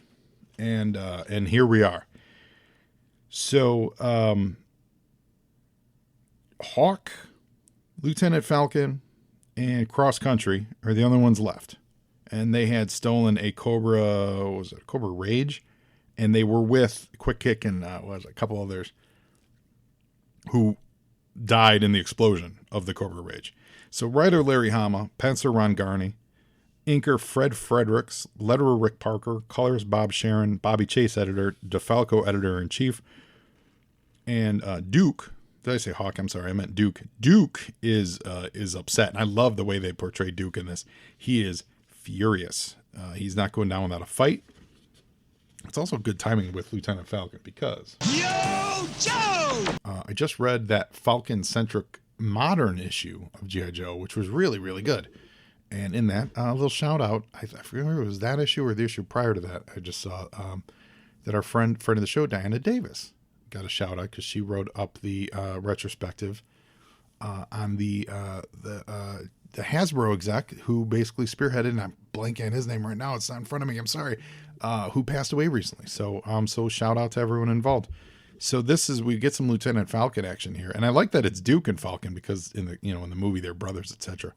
and here we are. So Hawk, Lieutenant Falcon, and Cross Country are the only ones left. And they had stolen a Cobra, what was it, Cobra Rage? And they were with Quick Kick and a couple others who died in the explosion of the Cobra Rage. So writer Larry Hama, penciler Ron Garney, inker Fred Fredericks, letterer Rick Parker, colors Bob Sharon, Bobby Chase editor, DeFalco editor-in-chief, and Duke. Did I say Hawk? I'm sorry, I meant Duke. Duke is upset, and I love the way they portray Duke in this. He is furious. He's not going down without a fight. It's also good timing with Lieutenant Falcon because Yo, Joe! I just read that Falcon-centric modern issue of G.I. Joe, which was really, really good. And in that, a little shout out, I forget if it was that issue or the issue prior to that. I just saw that our friend of the show, Diana Davis, got a shout out because she wrote up the retrospective on the Hasbro exec who basically spearheaded, and I'm blanking on his name right now. It's not in front of me. I'm sorry. Who passed away recently. So shout out to everyone involved. So we get some Lieutenant Falcon action here, and I like that it's Duke and Falcon because in the movie they're brothers, etc.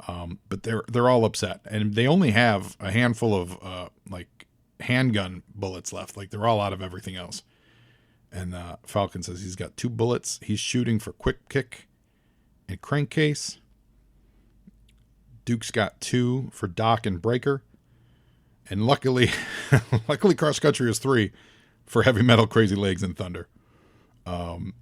But they're all upset, and they only have a handful of like handgun bullets left. Like they're all out of everything else. And Falcon says he's got 2 bullets. He's shooting for Quick Kick and Crankcase. Duke's got 2 for Doc and Breaker. And luckily Cross Country is 3 for Heavy Metal, Crazy Legs, and Thunder. And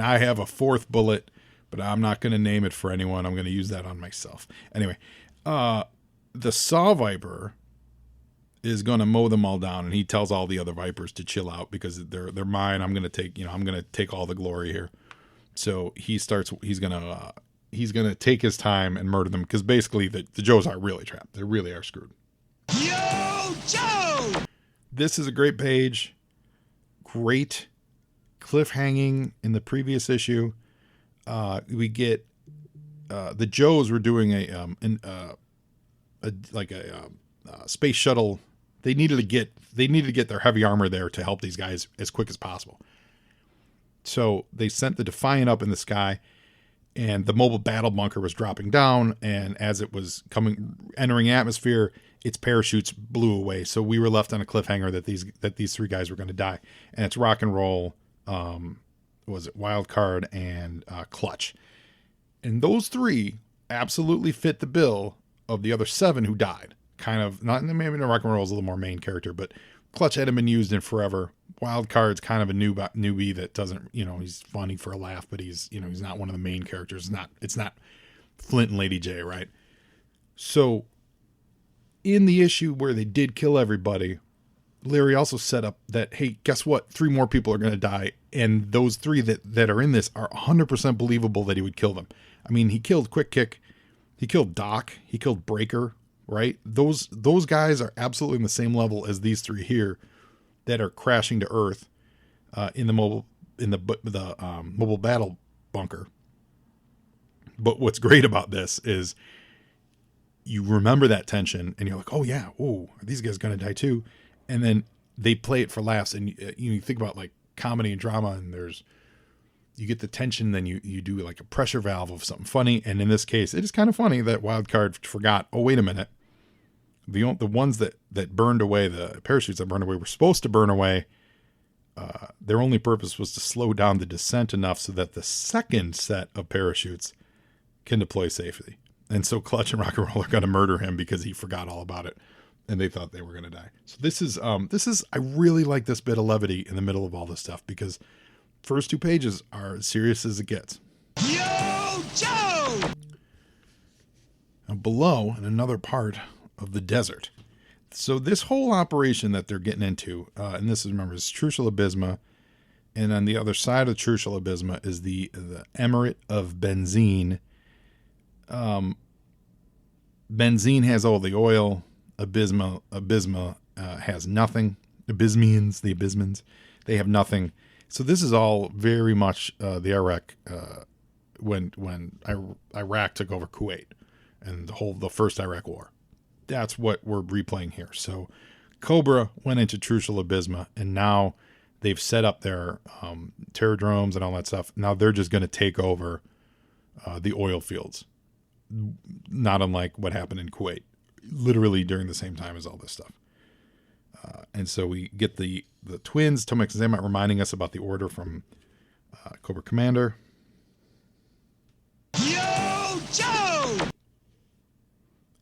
I have a 4th bullet, but I'm not going to name it for anyone. I'm going to use that on myself. Anyway, the Saw Viper is going to mow them all down, and he tells all the other Vipers to chill out because they're mine. I'm going to take all the glory here. So he's going to take his time and murder them because basically the Joes are really trapped. They really are screwed. Yo, Joe! This is a great page. Great cliffhanging in the previous issue. We get the Joes were doing a space shuttle. They needed to get their heavy armor there to help these guys as quick as possible. So they sent the Defiant up in the sky, and the mobile battle bunker was dropping down. And as it was entering atmosphere, its parachutes blew away. So we were left on a cliffhanger that these 3 guys were going to die. And it's Rock and Roll, Wild Card, and Clutch. And those 3 absolutely fit the bill of the other 7 who died. Kind of, not maybe Rock and Roll is a little more main character, but Clutch hadn't been used in forever. Wild Card's kind of a newbie that doesn't, he's funny for a laugh, but he's not one of the main characters. It's not Flint and Lady J, right? So in the issue where they did kill everybody, Larry also set up that, hey, guess what? 3 more people are going to die. And those 3 that are in this are 100% believable that he would kill them. I mean, he killed Quick Kick. He killed Doc. He killed Breaker, right? Those guys are absolutely in the same level as these 3 here that are crashing to Earth in the mobile battle bunker. But what's great about this is you remember that tension and you're like, oh yeah, are these guys going to die too? And then they play it for laughs, and you think about like comedy and drama, and you get the tension, then you do like a pressure valve of something funny. And in this case, it is kind of funny that Wildcard forgot, oh, wait a minute. The ones that burned away, the parachutes that burned away were supposed to burn away. Their only purpose was to slow down the descent enough so that the second set of parachutes can deploy safely. And so Clutch and Rock and Roll are going to murder him because he forgot all about it, and they thought they were going to die. So this is I really like this bit of levity in the middle of all this stuff because first 2 pages are as serious as it gets. Yo, Joe! Now below, in another part of the desert. So this whole operation that they're getting into, and this is, remember, it's Trucial Abysma, And on the other side of Trucial Abysma is the Emirate of Benzine. Benzine has all the oil. Abysma has nothing. The Abysmans, they have nothing. So this is all very much the Iraq when Iraq took over Kuwait and the first Iraq War. That's what we're replaying here. So Cobra went into Trucial Abysma, and now they've set up their terradromes and all that stuff. Now they're just going to take over the oil fields, not unlike what happened in Kuwait, literally during the same time as all this stuff. And so we get the twins, Tomek and Zamat, reminding us about the order from Cobra Commander. Yo, Joe!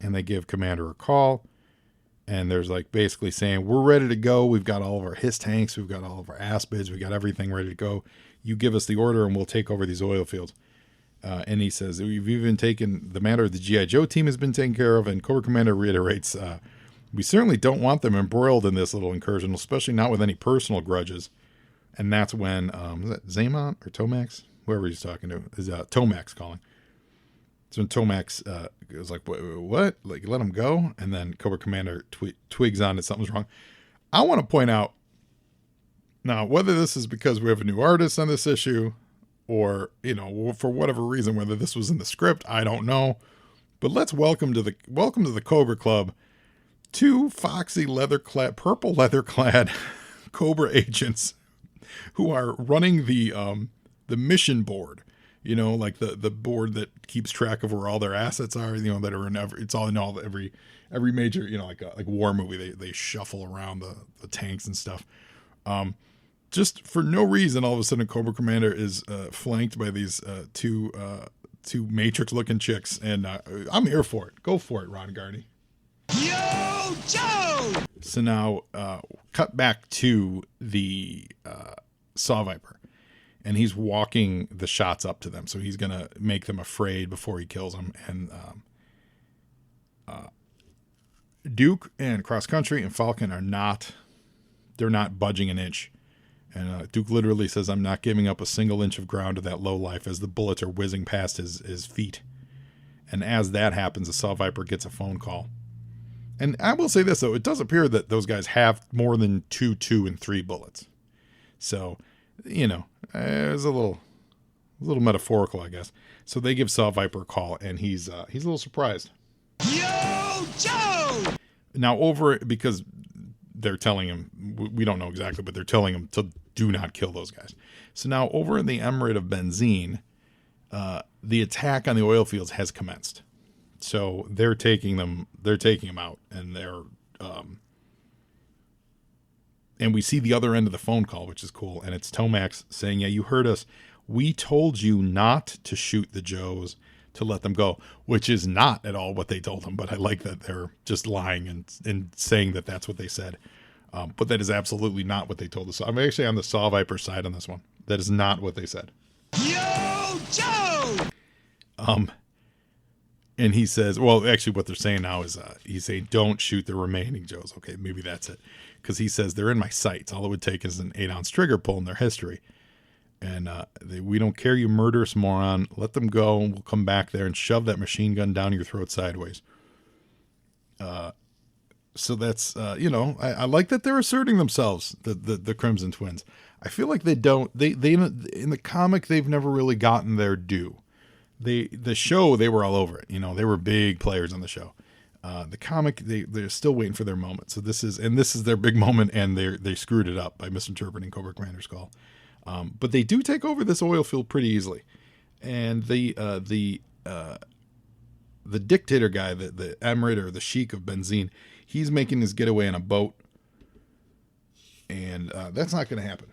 And they give Commander a call. And there's like basically saying, we're ready to go. We've got all of our HISS tanks. We've got all of our aspids. We've got everything ready to go. You give us the order and we'll take over these oil fields. And he says, we've even taken the matter of the G.I. Joe team has been taken care of. And Cobra Commander reiterates, we certainly don't want them embroiled in this little incursion, especially not with any personal grudges. And that's when, is that Zaymont or Tomax? Whoever he's talking to is Tomax calling. So when Tomax was like, what? Like, let him go? And then Cobra Commander twigs on that something's wrong. I want to point out, now, whether this is because we have a new artist on this issue or, for whatever reason, whether this was in the script, I don't know. But let's welcome to the Cobra Club two foxy purple leather-clad Cobra agents who are running the mission board. Like the board that keeps track of where all their assets are, that are in every major, like war movie, they shuffle around the tanks and stuff. Just for no reason, all of a sudden Cobra Commander is flanked by these two Matrix looking chicks. And I'm here for it. Go for it, Ron Garney. Yo, Joe! So now cut back to the Saw Viper. And he's walking the shots up to them. So he's going to make them afraid before he kills them. And Duke and Cross Country and Falcon they're not budging an inch. And Duke literally says, I'm not giving up a single inch of ground to that lowlife as the bullets are whizzing past his feet. And as that happens, the Saw Viper gets a phone call. And I will say this, though. It does appear that those guys have more than 2, 2, and 3 bullets. So, it's a little metaphorical, I guess. So they give Saw Viper a call, and he's a little surprised. Yo, Joe! Now because they're telling him, we don't know exactly, but they're telling him to do not kill those guys. So now over in the Emirate of Benzine, the attack on the oil fields has commenced. So they're taking them out, and and we see the other end of the phone call, which is cool. And it's Tomax saying, yeah, you heard us. We told you not to shoot the Joes, to let them go, which is not at all what they told them. But I like that they're just lying and saying that that's what they said. But that is absolutely not what they told us. I'm actually on the Saw Viper side on this one. That is not what they said. Yo, Joe! And he says, well, actually what they're saying now is he's saying, don't shoot the remaining Joes. Okay, maybe that's it. Because he says, they're in my sights. All it would take is an 8-ounce trigger pull in their history. And we don't care, you murderous moron. Let them go, and we'll come back there and shove that machine gun down your throat sideways. So that's, I like that they're asserting themselves, the Crimson Twins. I feel like they in the comic, they've never really gotten their due. The show, they were all over it. They were big players on the show. The comic, they're still waiting for their moment. So this is their big moment, and they screwed it up by misinterpreting Cobra Commander's call. But they do take over this oil field pretty easily. And the dictator guy, the emirate or the sheik of Benzine, he's making his getaway in a boat. And that's not going to happen.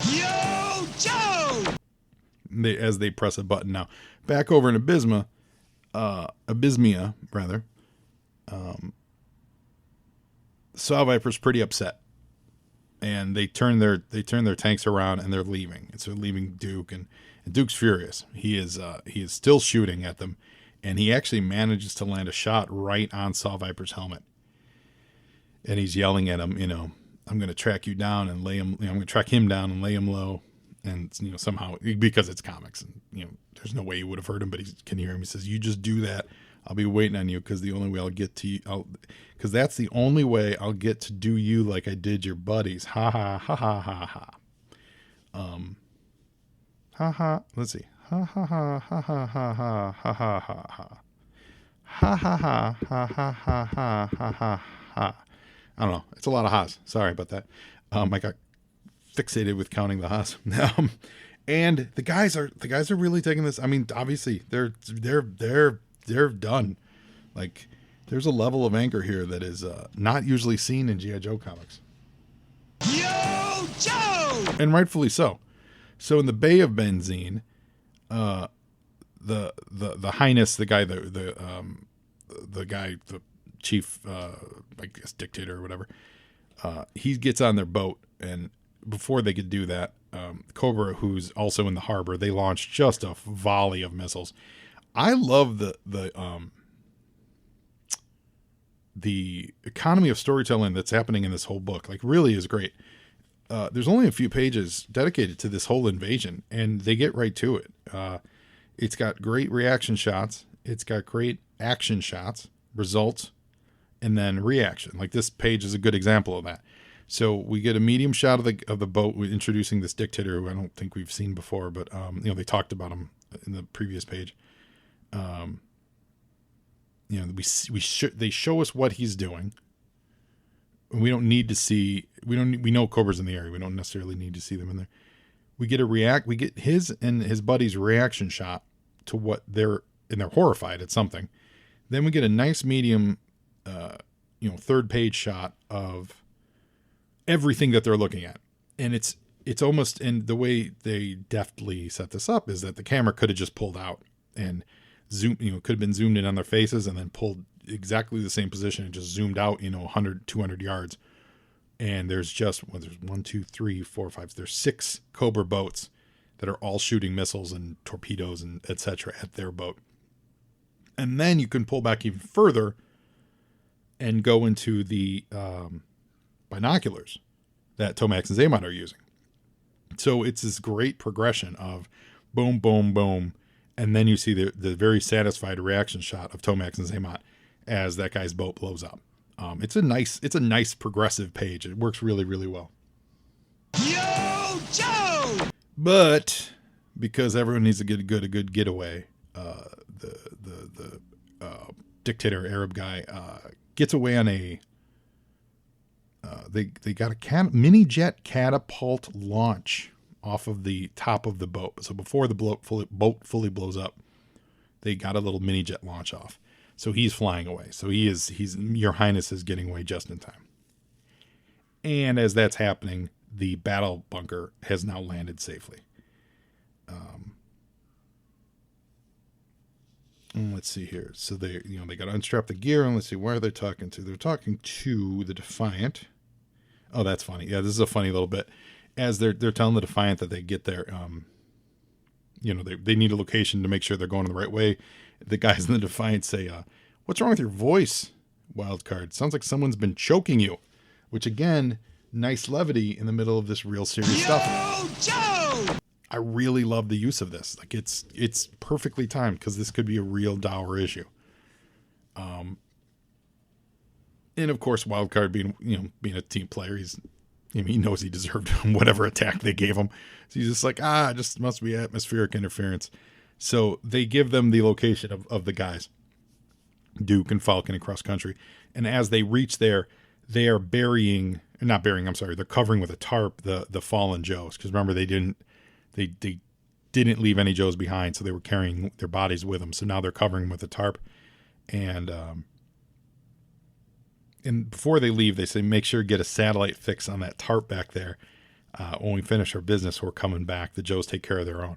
Yo, Joe! As they press a button now. Back over in Abysmia, rather. Saw Viper's pretty upset. And they turn their tanks around and they're leaving. And so leaving Duke, and Duke's furious. He is still shooting at them, and he actually manages to land a shot right on Saw Viper's helmet. And he's yelling at him, I'm going to track you down and lay him, I'm going to track him down and lay him low. And, somehow, because it's comics and, there's no way he would have heard him, but he can hear him. He says, you just do that. I'll be waiting on you because the only way I'll get to you, because that's the only way I'll get to do you like I did your buddies. Ha ha ha ha ha ha. Ha ha. Let's see. Ha ha ha ha ha ha ha ha ha ha. Ha ha ha ha ha ha ha ha ha ha. I don't know. It's a lot of ha's. Sorry about that. I got fixated with counting the ha's. And the guys are really taking this. I mean, obviously they're done. Like, there's a level of anger here that is not usually seen in G.I. Joe comics. Yo, Joe! And rightfully so. So in the Bay of Benzine, the Highness, the guy, the chief, I guess dictator or whatever, he gets on their boat, and before they could do that, Cobra, who's also in the harbor, they launch just a volley of missiles. I love the economy of storytelling that's happening in this whole book. Like, really is great. There's only a few pages dedicated to this whole invasion, and they get right to it. It's got great reaction shots. It's got great action shots, results, and then reaction. Like, this page is a good example of that. So we get a medium shot of the boat introducing this dictator who I don't think we've seen before, but they talked about him in the previous page. They show us what he's doing. We don't need to see. We know Cobra's in the area. We don't necessarily need to see them in there. We get We get his and his buddy's reaction shot to what they're horrified at something. Then we get a nice medium, third page shot of everything that they're looking at. And it's almost, and the way they deftly set this up is that the camera could have just pulled out and zoom, could have been zoomed in on their faces and then pulled exactly the same position and just zoomed out, 100, 200 yards. And there's there's 1, 2, 3, 4, 5. There's 6 Cobra boats that are all shooting missiles and torpedoes and etc. at their boat. And then you can pull back even further and go into the binoculars that Tomax and Xamot are using. So it's this great progression of boom, boom, boom. And then you see the very satisfied reaction shot of Tomax and Xamot as that guy's boat blows up. It's a nice progressive page. It works really, really well. Yo, Joe! But because everyone needs to get a good getaway, the dictator Arab guy gets away on a they got a mini jet catapult launch off of the top of the boat. So before the boat fully blows up, they got a little mini jet launch off. So he's flying away. So he's Your Highness is getting away just in time. And as that's happening, the battle bunker has now landed safely. Let's see here. So they got to unstrap the gear, and let's see, where are they talking to? They're talking to the Defiant. Oh, that's funny. Yeah, this is a funny little bit. As they're telling the Defiant that they get there, they need a location to make sure they're going the right way. The guys in the Defiant say, "What's wrong with your voice, Wildcard? Sounds like someone's been choking you." Which, again, nice levity in the middle of this real serious stuff. Joe! I really love the use of this. Like, it's perfectly timed because this could be a real dour issue. And of course, Wildcard being a team player, he knows he deserved whatever attack they gave him. So he's just like, it just must be atmospheric interference. So they give them the location of the guys, Duke and Falcon, across country. And as they reach there, they are they're covering with a tarp the fallen Joes. Because remember, they didn't leave any Joes behind, so they were carrying their bodies with them. So now they're covering with a tarp. And before they leave, they say, make sure to get a satellite fix on that tarp back there. When we finish our business, we're coming back. The Joes take care of their own.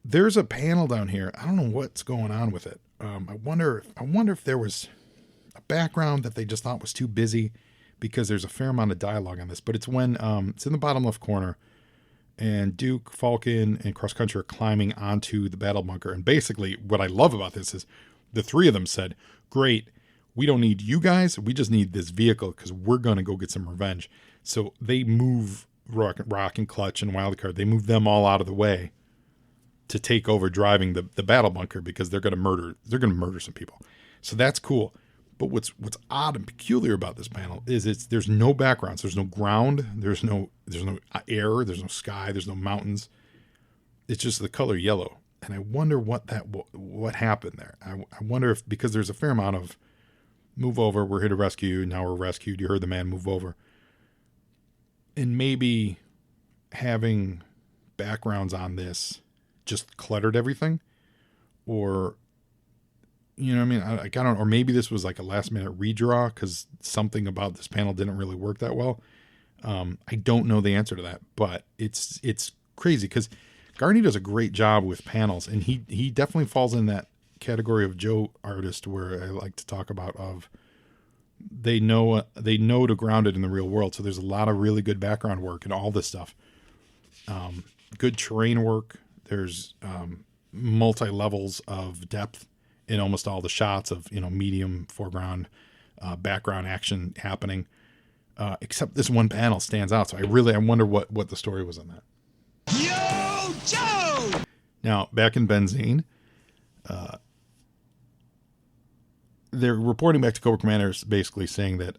There's a panel down here. I don't know what's going on with it. I wonder if there was a background that they just thought was too busy, because there's a fair amount of dialogue on this. But it's when it's in the bottom left corner, and Duke, Falcon, and Cross Country are climbing onto the battle bunker. And basically, what I love about this is the three of them said, "Great, we don't need you guys. We just need this vehicle because we're going to go get some revenge." So they move Rock and Clutch and Wildcard. They move them all out of the way to take over driving the battle bunker because they're going to murder some people. So that's cool. But what's odd and peculiar about this panel is there's no backgrounds, there's no ground, there's no air, there's no sky, there's no mountains. It's just the color yellow. And I wonder what happened there. I wonder if, because there's a fair amount of move over, we're here to rescue you, now we're rescued, you heard the man, move over. And maybe having backgrounds on this just cluttered everything, or you know what I mean? I don't, or maybe this was like a last minute redraw because something about this panel didn't really work that well. I don't know the answer to that, but it's crazy because Garney does a great job with panels, and he definitely falls in that category of Joe artist where I like to talk about of they know to ground it in the real world. So there's a lot of really good background work and all this stuff. Good terrain work. There's multi levels of depth in almost all the shots of, medium foreground, background action happening, except this one panel stands out. So I wonder what the story was on that. Yo, Joe! Now, back in Benzine, they're reporting back to Cobra Commanders, basically saying that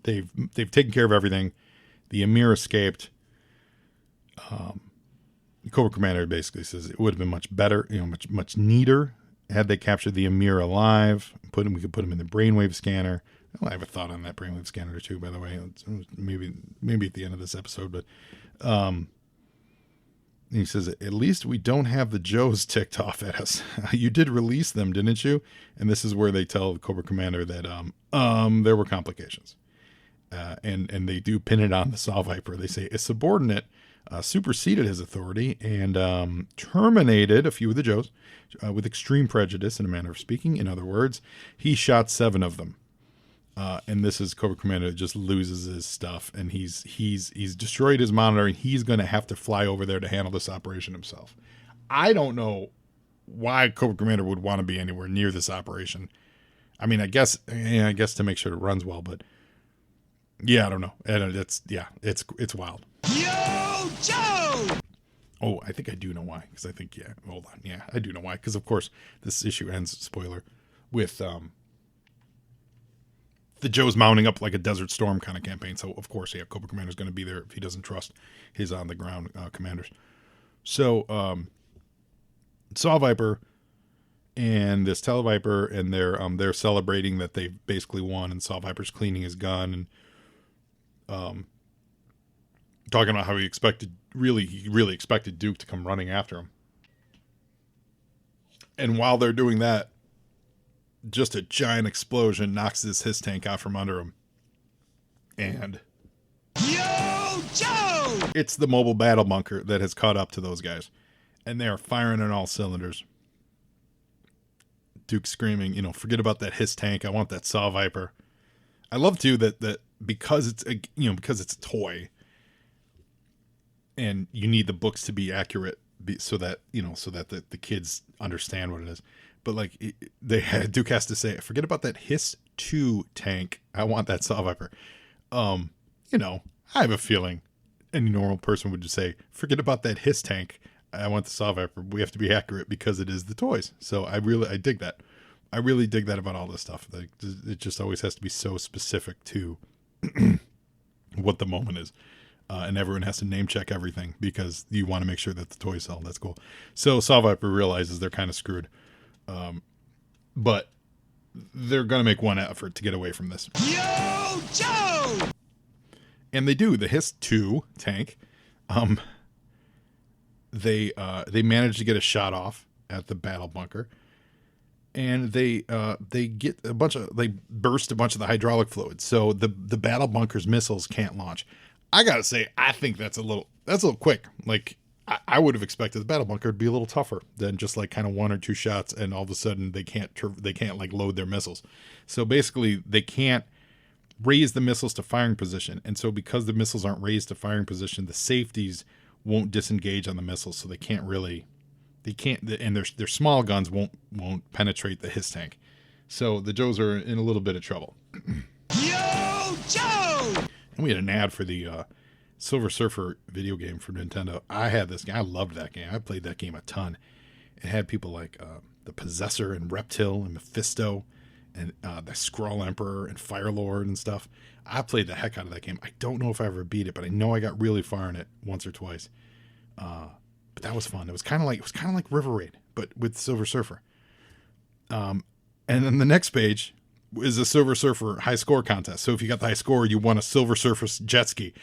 they've taken care of everything. The Emir escaped. Cobra Commander basically says it would have been much better, much neater had they captured the Emir alive. We could put him in the brainwave scanner. Well, I have a thought on that brainwave scanner too, by the way. Maybe at the end of this episode, but he says, at least we don't have the Joes ticked off at us. You did release them, didn't you? And this is where they tell the Cobra Commander that there were complications. And they do pin it on the Saw Viper. They say a subordinate superseded his authority and terminated a few of the Joes with extreme prejudice, in a manner of speaking. In other words, he shot 7 of them. And this is Cobra Commander that just loses his stuff, and he's destroyed his monitor, and he's going to have to fly over there to handle this operation himself. I don't know why Cobra Commander would want to be anywhere near this operation. I mean, I guess to make sure it runs well, but yeah, I don't know. And it's wild. Yo, Joe! Oh, I think I do know why. Because I think, hold on. Yeah, I do know why. Because, of course, this issue ends, spoiler, with the Joe's mounting up like a Desert Storm kind of campaign. So, of course, Cobra Commander's going to be there if he doesn't trust his on-the-ground commanders. So, Saw Viper and this Televiper, and they're celebrating that they've basically won, and Saw Viper's cleaning his gun and talking about how he really expected Duke to come running after him. And while they're doing that, just a giant explosion knocks this HISS tank out from under him. And Yo, Joe! it's the mobile battle bunker that has caught up to those guys. And they are firing on all cylinders. Duke screaming, forget about that HISS tank. I want that Saw Viper. I love too that because it's because it's a toy, and you need the books to be accurate so that the kids understand what it is. But Duke has to say, forget about that HISS 2 tank. I want that Saw Viper. I have a feeling any normal person would just say, forget about that HISS tank. I want the Saw Viper. We have to be accurate because it is the toys. So I dig that. I really dig that about all this stuff. It just always has to be so specific to what the moment is. And everyone has to name check everything because you want to make sure that the toys sell. That's cool. So Saw Viper realizes they're kind of screwed. But they're going to make one effort to get away from this. Yo, Joe! And they do. The HISS 2 tank, they manage to get a shot off at the battle bunker, and they burst a bunch of the hydraulic fluid, so the battle bunker's missiles can't launch. I gotta say, I think that's a little quick. I would have expected the battle bunker to be a little tougher than just kind of 1 or 2 shots, and all of a sudden they can't load their missiles. So basically, they can't raise the missiles to firing position, and so because the missiles aren't raised to firing position, the safeties won't disengage on the missiles, so and their small guns won't penetrate the HISS tank. So the Joes are in a little bit of trouble. Yo, Joe! And we had an ad for the Silver Surfer video game from Nintendo. I had this game. I loved that game. I played that game a ton. It had people like the Possessor and Reptile and Mephisto and the Skrull Emperor and Firelord and stuff. I played the heck out of that game. I don't know if I ever beat it, but I know I got really far in it once or twice. But that was fun. It was kind of like River Raid, but with Silver Surfer. And then the next page is a Silver Surfer high score contest. So if you got the high score, you won a Silver Surfer jet ski.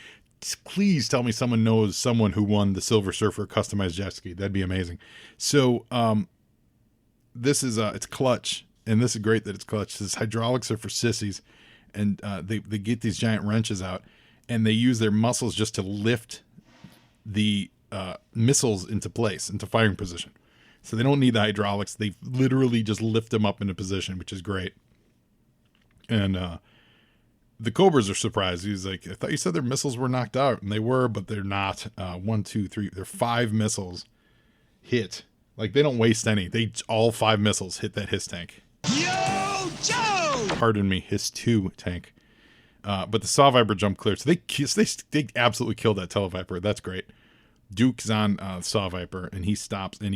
Please tell me someone knows someone who won the Silver Surfer customized jet ski. That'd be amazing. So this is it's clutch, and this is great that it's clutch. This hydraulics are for sissies, and they get these giant wrenches out, and they use their muscles just to lift the missiles into place, into firing position. So they don't need the hydraulics. They literally just lift them up into position, which is great. And the Cobras are surprised. He's like, I thought you said their missiles were knocked out. And they were, but they're not. 1, 2, 3. They're 5 missiles hit. Like, they don't waste any. All 5 missiles hit that Hiss tank. Yo, Joe! Pardon me, Hiss 2 tank. But the Saw Viper jumped clear. So they absolutely killed that Televiper. That's great. Duke's on Saw Viper, and he stops, and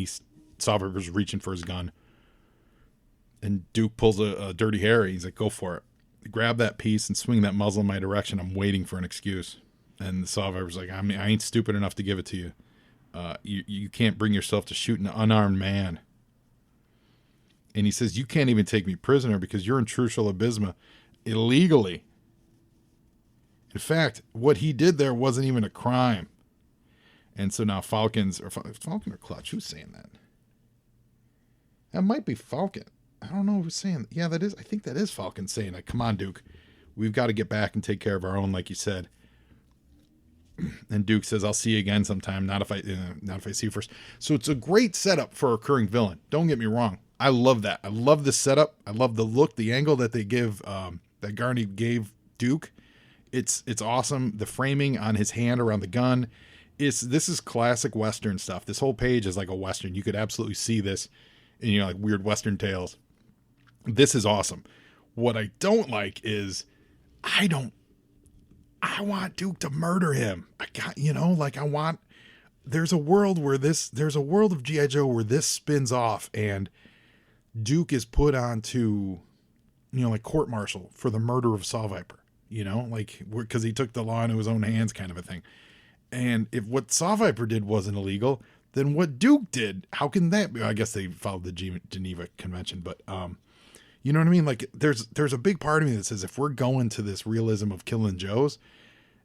Saw Viper's reaching for his gun. And Duke pulls a Dirty Harry. He's like, go for it. Grab that piece and swing that muzzle in my direction. I'm waiting for an excuse. And the Saw Viper's like, I ain't stupid enough to give it to you. You can't bring yourself to shoot an unarmed man. And he says, you can't even take me prisoner because you're in Trucial Abysma illegally. In fact, what he did there wasn't even a crime. And so now Falcon or Clutch, who's saying that? That might be Falcon. I don't know who's saying that. Yeah, that is. I think that is Falcon saying that. Come on, Duke. We've got to get back and take care of our own, like you said. And Duke says, I'll see you again sometime. Not if I see you first. So it's a great setup for a recurring villain. Don't get me wrong. I love that. I love the setup. I love the look, the angle that they give, that Garney gave Duke. It's awesome. The framing on his hand around the gun. This is classic Western stuff. This whole page is like a Western. You could absolutely see this in, like weird Western tales. This is awesome. What I don't like is I want Duke to murder him. There's a world of G.I. Joe where this spins off and Duke is put onto, like court-martial for the murder of Saw Viper, because he took the law into his own hands kind of a thing. And if what Saw Viper did wasn't illegal, then what Duke did, how can that be? I guess they followed the Geneva Convention, but, you know what I mean? Like there's a big part of me that says, if we're going to this realism of killing Joes,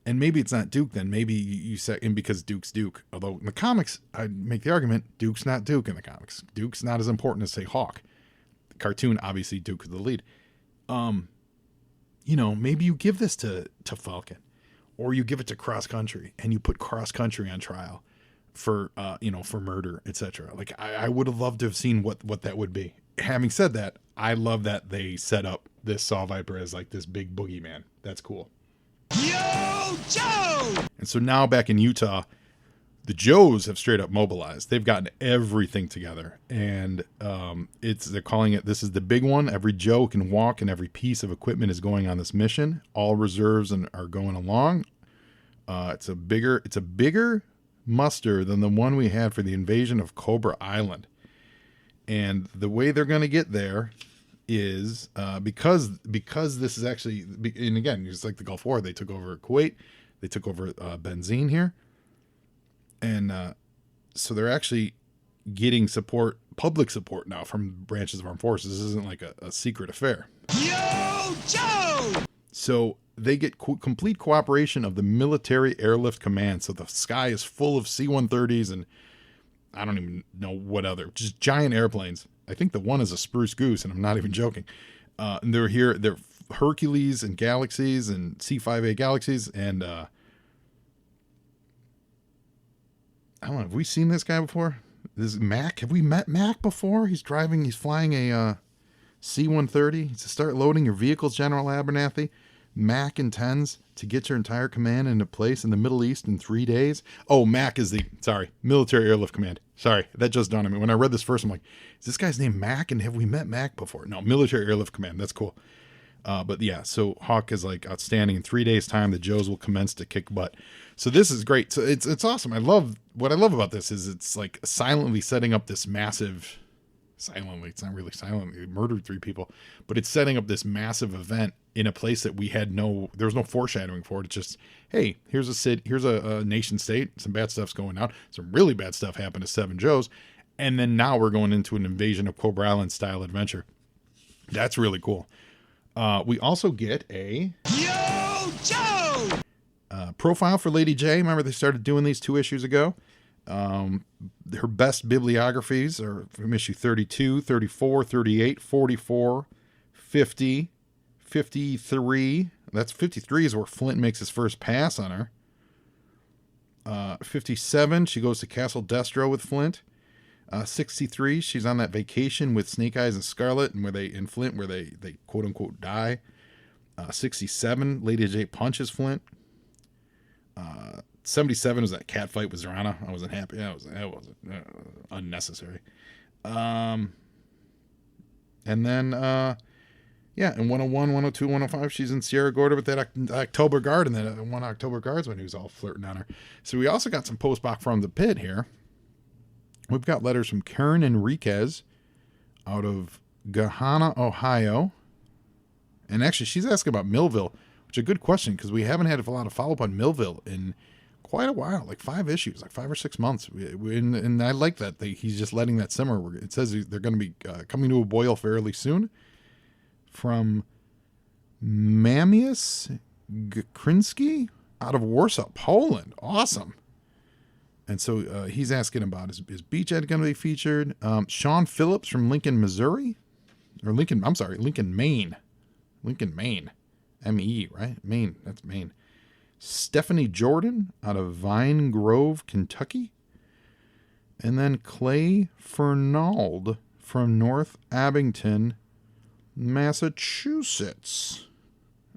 and maybe it's not Duke, then maybe you say, and because Duke's Duke, although in the comics, I'd make the argument, Duke's not Duke in the comics. Duke's not as important as, say, Hawk. The cartoon, obviously, Duke is the lead. Maybe you give this to Falcon, or you give it to Cross Country, and you put Cross Country on trial for murder, etc. Like, I would have loved to have seen what that would be. Having said that, I love that they set up this Saw Viper as like this big boogeyman. That's cool. Yo, Joe! And so now back in Utah, the Joes have straight up mobilized. They've gotten everything together, and they're calling it, this is the big one. Every Joe can walk, and every piece of equipment is going on this mission. All reserves are going along. It's a bigger muster than the one we had for the invasion of Cobra Island. And the way they're going to get there is because this is actually, and again, it's like the Gulf War. They took over Kuwait. They took over Benzine here. And so they're actually getting public support now from branches of armed forces. This isn't like a secret affair. Yo, Joe! So they get complete cooperation of the Military Airlift Command. So the sky is full of C-130s and I don't even know what other, just giant airplanes. I think the one is a Spruce Goose, and I'm not even joking. And they're here. They're Hercules and Galaxies and C-5A Galaxies. And I don't know. Have we seen this guy before? This is Mac. Have we met Mac before? He's flying a C-130. To start loading your vehicles, General Abernathy. Mac intends to get your entire command into place in the Middle East in 3 days. Oh, Mac is Military Airlift Command. Sorry, that just dawned on me. When I read this first, I'm like, is this guy's name Mac? And have we met Mac before? No, Military Airlift Command. That's cool. But yeah, so Hawk is like outstanding. In 3 days' time, the Joes will commence to kick butt. So this is great. So it's awesome. What I love about this is it's like silently setting up this massive. Silently, it's not really silently. They murdered 3 people, but it's setting up this massive event in a place that we had there was no foreshadowing for it. It's just, hey, here's a nation state. Some bad stuff's going on. Some really bad stuff happened to 7 Joes, and then now we're going into an invasion of Cobra Island style adventure. That's really cool. We also get a Joe profile for Lady J. Remember they started doing these 2 issues ago. Her best bibliographies are from issue 32, 34, 38, 44, 50, 53. That's 53 is where Flint makes his first pass on her. 57, she goes to Castle Destro with Flint. 63, she's on that vacation with Snake Eyes and Scarlet, and where they quote unquote die. 67, Lady J punches Flint. 77 was that cat fight with Zorana. I wasn't happy. That was unnecessary. And then in 101, 102, 105, she's in Sierra Gorda with that October Guard, and then one October Guardsman who's all flirting on her. So we also got some post-bach from the pit here. We've got letters from Karen Enriquez out of Gahanna, Ohio. And actually, she's asking about Millville, which is a good question because we haven't had a lot of follow-up on Millville in quite a while, like 5 issues, like 5 or 6 months. And I like that. He's just letting that simmer. It says they're going to be coming to a boil fairly soon. From Mamius Gakrinski out of Warsaw, Poland. Awesome. And so he's asking about, is Beachhead going to be featured? Sean Phillips from Lincoln, Missouri? Lincoln, Maine. Lincoln, Maine. M-E, right? Maine, that's Maine. Stephanie Jordan out of Vine Grove, Kentucky. And then Clay Fernald from North Abington, Massachusetts.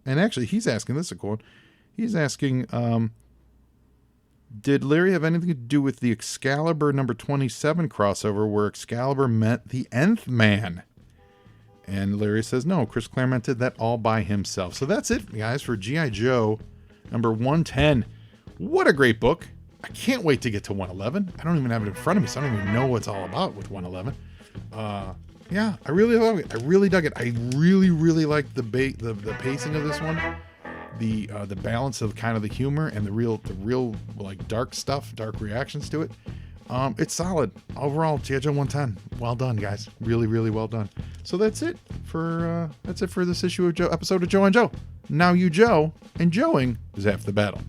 And actually, he's asking, this is a quote, he's asking, did Larry have anything to do with the Excalibur number 27 crossover where Excalibur met the Nth Man? And Larry says, no, Chris Claremont did that all by himself. So that's it, guys, for G.I. Joe number 110. What a great book. I can't wait to get to 111. I don't even have it in front of me, so I don't even know what it's all about with 111. Yeah, I really love it. I really dug it. I really, really like the pacing of this one. The balance of kind of the humor and the real like dark stuff, dark reactions to it. It's solid. Overall, G.I. Joe 110. Well done, guys. Really, really well done. So that's it for this episode of Joe and Joe. Now you Joe, and Joeing is half the battle.